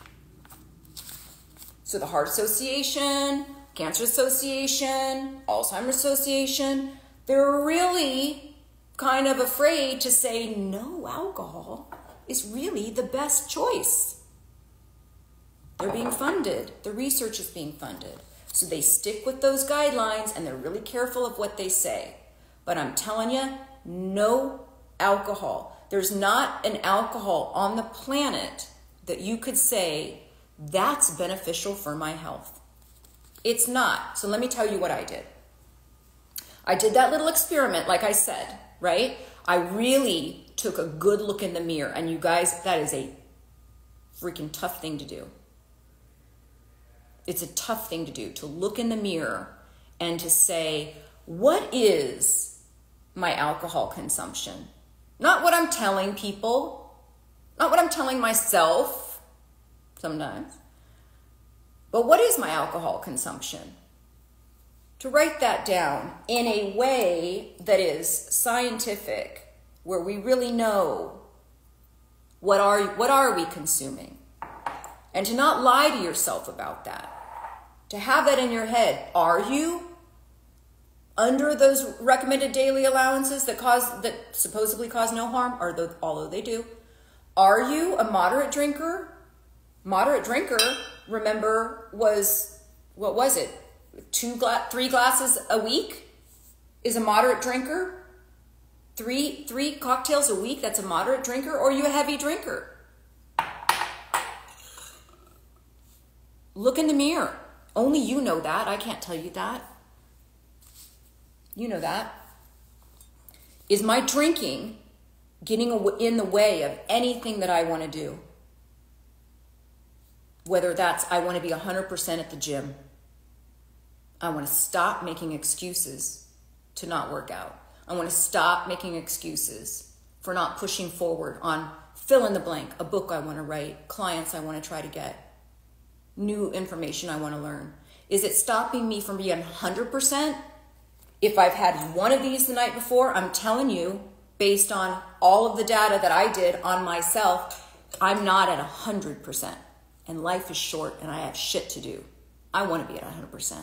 So the Heart Association, Cancer Association, Alzheimer's Association, they're really kind of afraid to say no alcohol is really the best choice. They're being funded. The research is being funded. So they stick with those guidelines and they're really careful of what they say. But I'm telling you, no alcohol. There's not an alcohol on the planet that you could say that's beneficial for my health. It's not. So let me tell you what I did. I did that little experiment, like I said, right? I really took a good look in the mirror. And you guys, that is a freaking tough thing to do. It's a tough thing to do, to look in the mirror and to say, what is my alcohol consumption? Not what I'm telling people, not what I'm telling myself sometimes, but what is my alcohol consumption? To write that down in a way that is scientific, where we really know What are we consuming? And to not lie to yourself about that. To have that in your head. Are you under those recommended daily allowances that supposedly cause no harm, although they do? Are you a moderate drinker? Moderate drinker, remember, was, what was it? 3 glasses a week is a moderate drinker. Three cocktails a week, that's a moderate drinker. Or are you a heavy drinker? Look in the mirror. Only you know that. I can't tell you that. You know that. Is my drinking getting in the way of anything that I want to do? Whether that's I want to be 100% at the gym. I want to stop making excuses to not work out. I want to stop making excuses for not pushing forward on fill in the blank, a book I want to write, clients I want to try to get, new information I want to learn. Is it stopping me from being 100%? If I've had one of these the night before, I'm telling you, based on all of the data that I did on myself, I'm not at 100%. And life is short and I have shit to do. I want to be at 100%.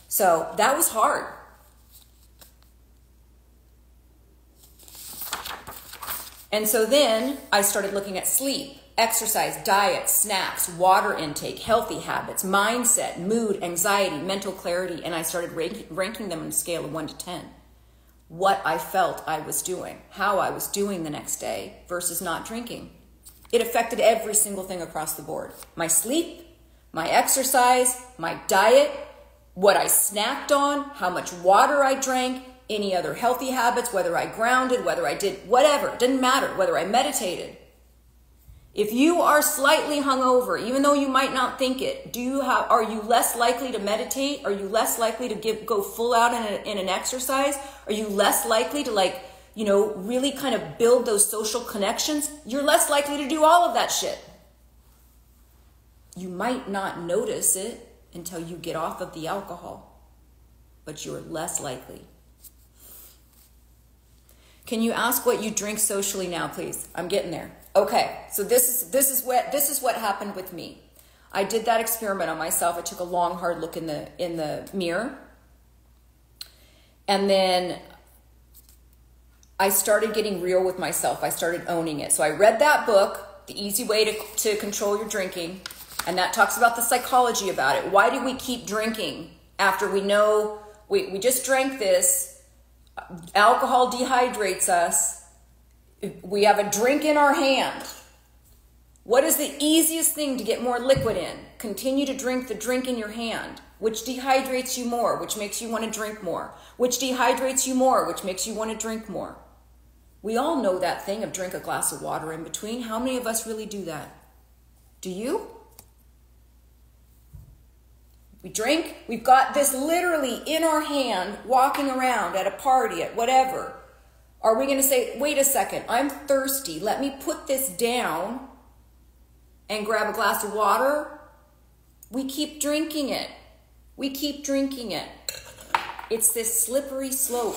So that was hard. And so then I started looking at sleep, exercise, diet, snacks, water intake, healthy habits, mindset, mood, anxiety, mental clarity, and I started ranking them on a scale of 1 to 10. What I felt I was doing, how I was doing the next day versus not drinking. It affected every single thing across the board. My sleep, my exercise, my diet, what I snacked on, how much water I drank, any other healthy habits, whether I grounded, whether I did whatever, it didn't matter, whether I meditated. If you are slightly hungover, even though you might not think it, are you less likely to meditate? Are you less likely to go full out in an exercise? Are you less likely to really kind of build those social connections? You're less likely to do all of that shit. You might not notice it until you get off of the alcohol, but you're less likely. Can you ask what you drink socially now, please? I'm getting there. Okay, so this is what happened with me. I did that experiment on myself. I took a long, hard look in the mirror, and then I started getting real with myself. I started owning it. So I read that book, The Easy Way to Control Your Drinking, and that talks about the psychology about it. Why do we keep drinking after we know we just drank this? Alcohol dehydrates us. We have a drink in our hand. What is the easiest thing to get more liquid in? Continue to drink the drink in your hand, which dehydrates you more, which makes you want to drink more, which dehydrates you more, which makes you want to drink more. We all know that thing of drink a glass of water in between. How many of us really do that? Do you? We drink, we've got this literally in our hand, walking around at a party, at whatever. Are we going to say, wait a second, I'm thirsty, let me put this down and grab a glass of water? We keep drinking it. We keep drinking it. It's this slippery slope.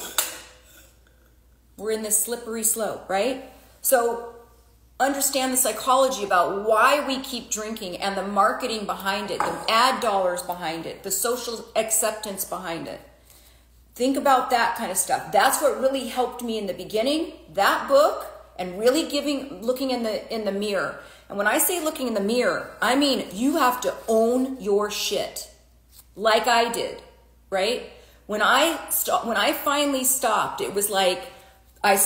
We're in this slippery slope, right? So understand the psychology about why we keep drinking and the marketing behind it, the ad dollars behind it, the social acceptance behind it. Think about that kind of stuff. That's what really helped me in the beginning, that book, and really looking in the mirror. And when I say looking in the mirror, I mean you have to own your shit, like I did, right? When I finally stopped, it was like I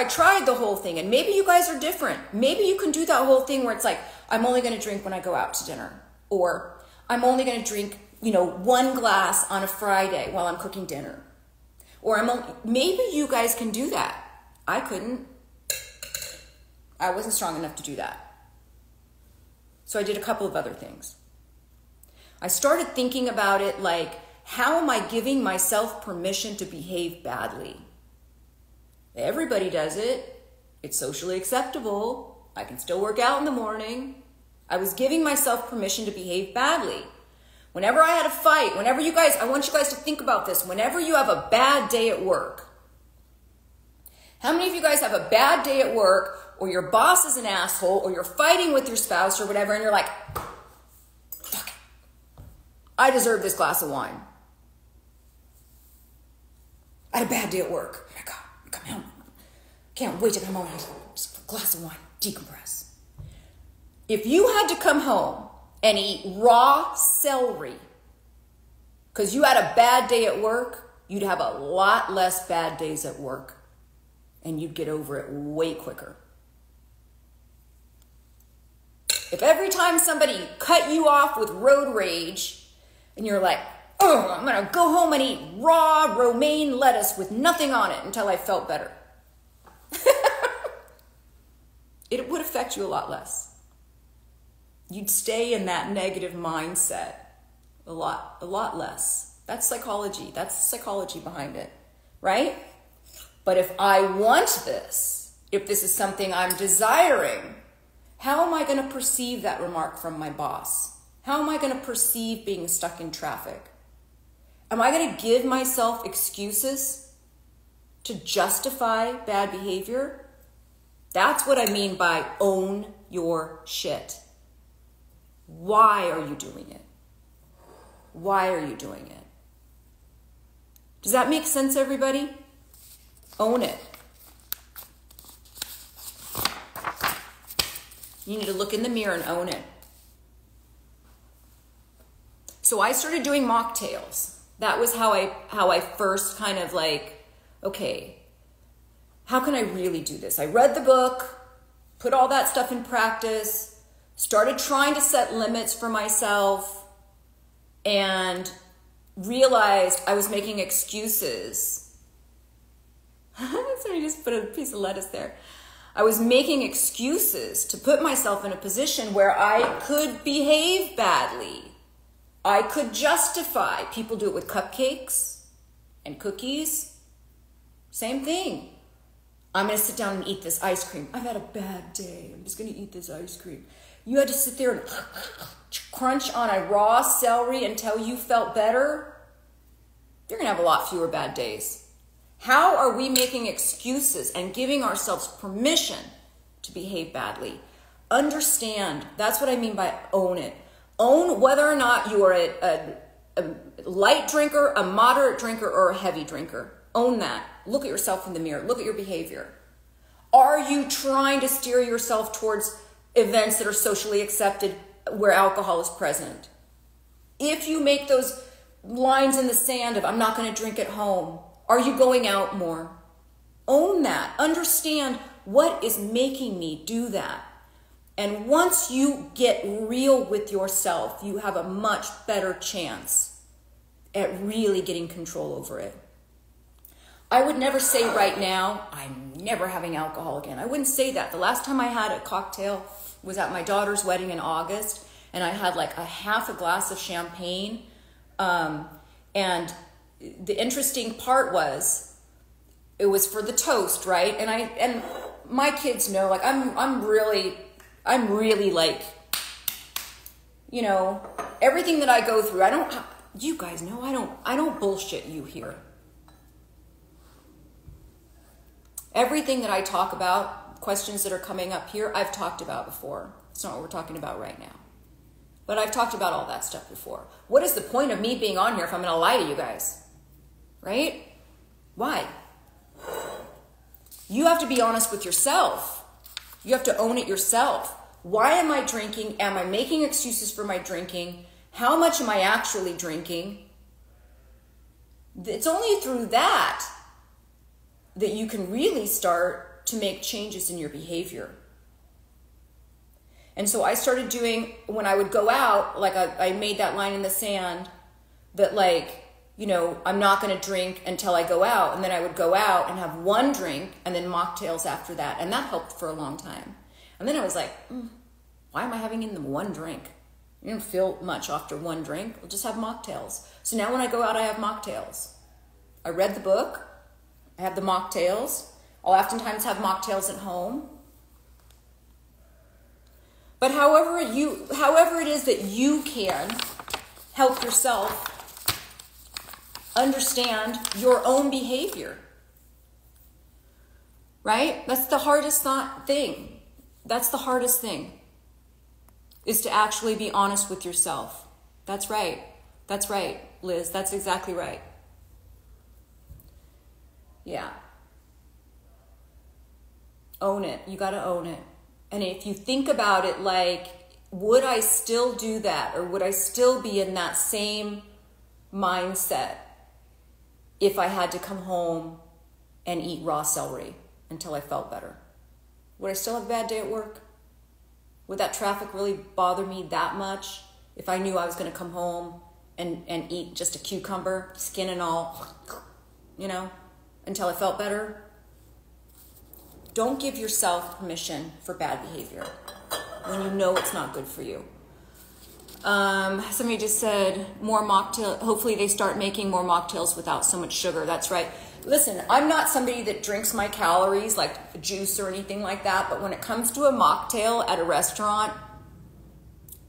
tried the whole thing, and maybe you guys are different. Maybe you can do that whole thing where it's like, I'm only going to drink when I go out to dinner, or I'm only going to drink, 1 glass on a Friday while I'm cooking dinner, or maybe you guys can do that. I couldn't. I wasn't strong enough to do that. So I did a couple of other things. I started thinking about it like, how am I giving myself permission to behave badly? Everybody does it. It's socially acceptable. I can still work out in the morning. I was giving myself permission to behave badly. Whenever I had a fight, I want you guys to think about this. Whenever you have a bad day at work, How many of you guys have a bad day at work, or your boss is an asshole, or you're fighting with your spouse or whatever, and you're like, fuck it, I deserve this glass of wine. I had a bad day at work. Oh my God, I'm coming home. Can't wait to come home and have a glass of wine, decompress. If you had to come home and eat raw celery because you had a bad day at work, you'd have a lot less bad days at work and you'd get over it way quicker. If every time somebody cut you off with road rage and you're like, oh, I'm going to go home and eat raw romaine lettuce with nothing on it until I felt better, it would affect you a lot less. You'd stay in that negative mindset a lot less. That's psychology. That's the psychology behind it, right? But if I want this, if this is something I'm desiring, how am I going to perceive that remark from my boss? How am I going to perceive being stuck in traffic? Am I going to give myself excuses to justify bad behavior? That's what I mean by own your shit. Why are you doing it? Why are you doing it? Does that make sense, everybody? Own it. You need to look in the mirror and own it. So I started doing mocktails. That was how I first kind of like, okay, how can I really do this? I read the book, put all that stuff in practice, started trying to set limits for myself, and realized I was making excuses. Somebody just put a piece of lettuce there. I was making excuses to put myself in a position where I could behave badly. I could justify. People do it with cupcakes and cookies. Same thing. I'm going to sit down and eat this ice cream. I've had a bad day. I'm just going to eat this ice cream. You had to sit there and crunch on a raw celery until you felt better. You're going to have a lot fewer bad days. How are we making excuses and giving ourselves permission to behave badly? Understand. That's what I mean by own it. Own whether or not you are a light drinker, a moderate drinker, or a heavy drinker. Own that. Look at yourself in the mirror. Look at your behavior. Are you trying to steer yourself towards events that are socially accepted where alcohol is present? If you make those lines in the sand of, I'm not going to drink at home, are you going out more? Own that. Understand what is making me do that. And once you get real with yourself, you have a much better chance at really getting control over it. I would never say right now, I'm never having alcohol again. I wouldn't say that. The last time I had a cocktail was at my daughter's wedding in August, and I had like a half a glass of champagne. And the interesting part was, it was for the toast, right? And my kids know, like I'm really like, you know, everything that I go through, you guys know, I don't bullshit you here. Everything that I talk about, questions that are coming up here, I've talked about before. It's not what we're talking about right now. But I've talked about all that stuff before. What is the point of me being on here if I'm going to lie to you guys? Right? Why? You have to be honest with yourself. You have to own it yourself. Why am I drinking? Am I making excuses for my drinking? How much am I actually drinking? It's only through that you can really start to make changes in your behavior. And so I started doing, when I would go out, like I made that line in the sand that, like, you know, I'm not going to drink until I go out. And then I would go out and have one drink and then mocktails after that. And that helped for a long time. And then I was like, why am I having in the one drink? You don't feel much after one drink. We'll just have mocktails. So now when I go out, I have mocktails. I read the book. I have the mocktails. I'll oftentimes have mocktails at home. But however it is that you can help yourself understand your own behavior. right? That's the hardest thing. That's the hardest thing, is to actually be honest with yourself. That's right. That's right, Liz. That's exactly right. Yeah. Own it. You got to own it. And if you think about it like, would I still do that? Or would I still be in that same mindset if I had to come home and eat raw celery until I felt better? Would I still have a bad day at work? Would that traffic really bother me that much if I knew I was going to come home and eat just a cucumber, skin and all, you know, until I felt better? Don't give yourself permission for bad behavior when you know it's not good for you. Somebody just said more mocktail. Hopefully they start making more mocktails without so much sugar. That's right. Listen, I'm not somebody that drinks my calories like juice or anything like that, but when it comes to a mocktail at a restaurant,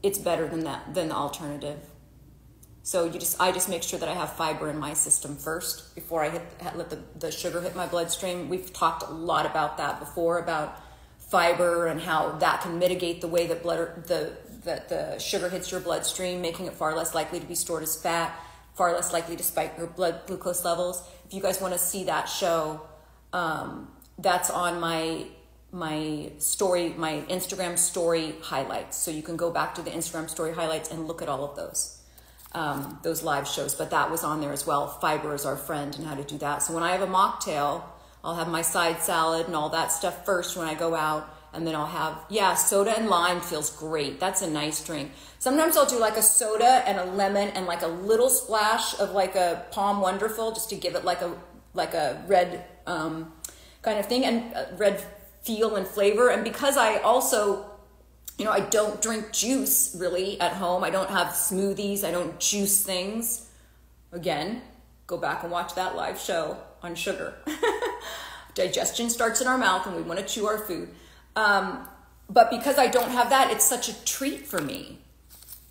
it's better than the alternative. So I just make sure that I have fiber in my system first before I let the sugar hit my bloodstream. We've talked a lot about that before, about fiber and how that can mitigate the way that the sugar hits your bloodstream, making it far less likely to be stored as fat, far less likely to spike your blood glucose levels. If you guys want to see that show, that's on my story, my Instagram story highlights. So you can go back to the Instagram story highlights and look at all of those live shows. But that was on there as well. Fiber is our friend and how to do that. So when I have a mocktail, I'll have my side salad and all that stuff first when I go out. And then I'll have, soda and lime feels great. That's a nice drink. Sometimes I'll do like a soda and a lemon and like a little splash of like a Palm Wonderful just to give it like a red kind of thing, and red feel and flavor. And because I also, I don't drink juice really at home. I don't have smoothies. I don't juice things. Again, go back and watch that live show on sugar. Digestion starts in our mouth and we want to chew our food. But because I don't have that, it's such a treat for me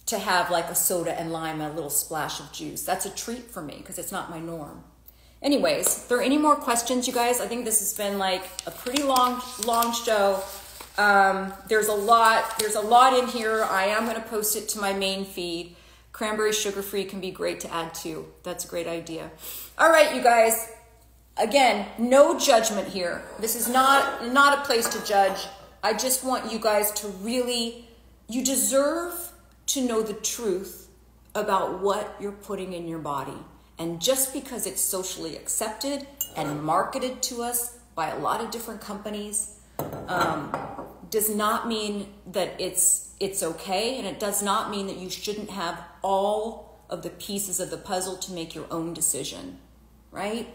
to have like a soda and lime and a little splash of juice. That's a treat for me because it's not my norm. Anyways, if there are any more questions, you guys, I think this has been like a pretty long show. There's a lot in here. I am going to post it to my main feed. Cranberry sugar-free can be great to add to. That's a great idea. All right, you guys. Again, no judgment here. This is not a place to judge. I just want you guys to really, you deserve to know the truth about what you're putting in your body. And just because it's socially accepted and marketed to us by a lot of different companies, does not mean that it's okay, and it does not mean that you shouldn't have all of the pieces of the puzzle to make your own decision, right?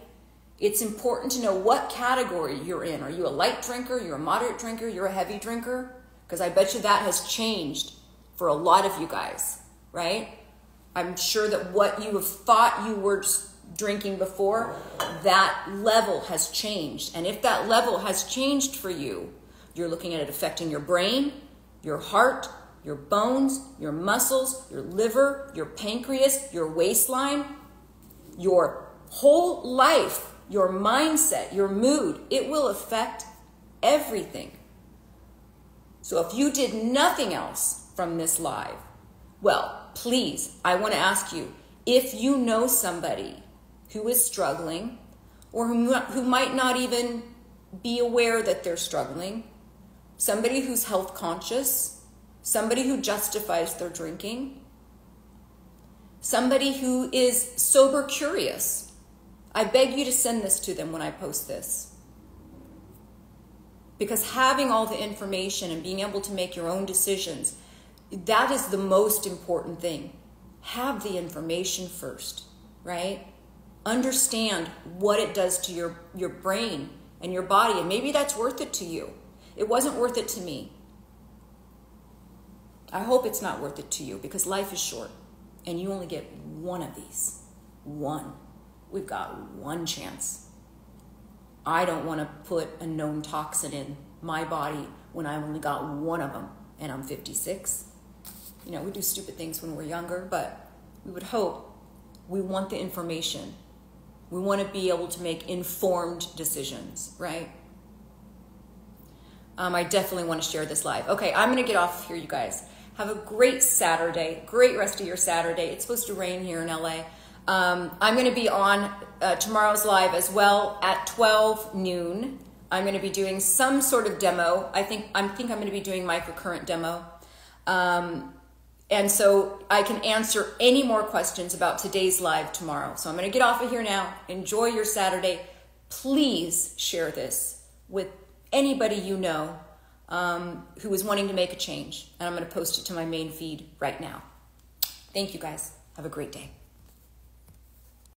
It's important to know what category you're in. Are you a light drinker? You're a moderate drinker? You're a heavy drinker? Because I bet you that has changed for a lot of you guys, right? I'm sure that what you have thought you were drinking before, that level has changed. And if that level has changed for you, you're looking at it affecting your brain, your heart, your bones, your muscles, your liver, your pancreas, your waistline, your whole life, your mindset, your mood. It will affect everything. So if you did nothing else from this live, well, please, I want to ask you, if you know somebody who is struggling or who might not even be aware that they're struggling, somebody who's health conscious, somebody who justifies their drinking, somebody who is sober curious, I beg you to send this to them when I post this. Because having all the information and being able to make your own decisions, that is the most important thing. Have the information first, right? Understand what it does to your brain and your body, and maybe that's worth it to you. It wasn't worth it to me. I hope it's not worth it to you, because life is short and you only get one of these. One. We've got one chance. I don't want to put a known toxin in my body when I only got one of them and I'm 56. We do stupid things when we're younger, but we would hope. We want the information. We want to be able to make informed decisions, right? I definitely want to share this live. Okay, I'm going to get off here, you guys. Have a great Saturday, great rest of your Saturday. It's supposed to rain here in LA. I'm going to be on tomorrow's live as well at 12 noon. I'm going to be doing some sort of demo. I think I'm going to be doing microcurrent demo. And so I can answer any more questions about today's live tomorrow. So I'm going to get off of here now. Enjoy your Saturday. Please share this with anybody you know who is wanting to make a change. And I'm going to post it to my main feed right now. Thank you guys. Have a great day.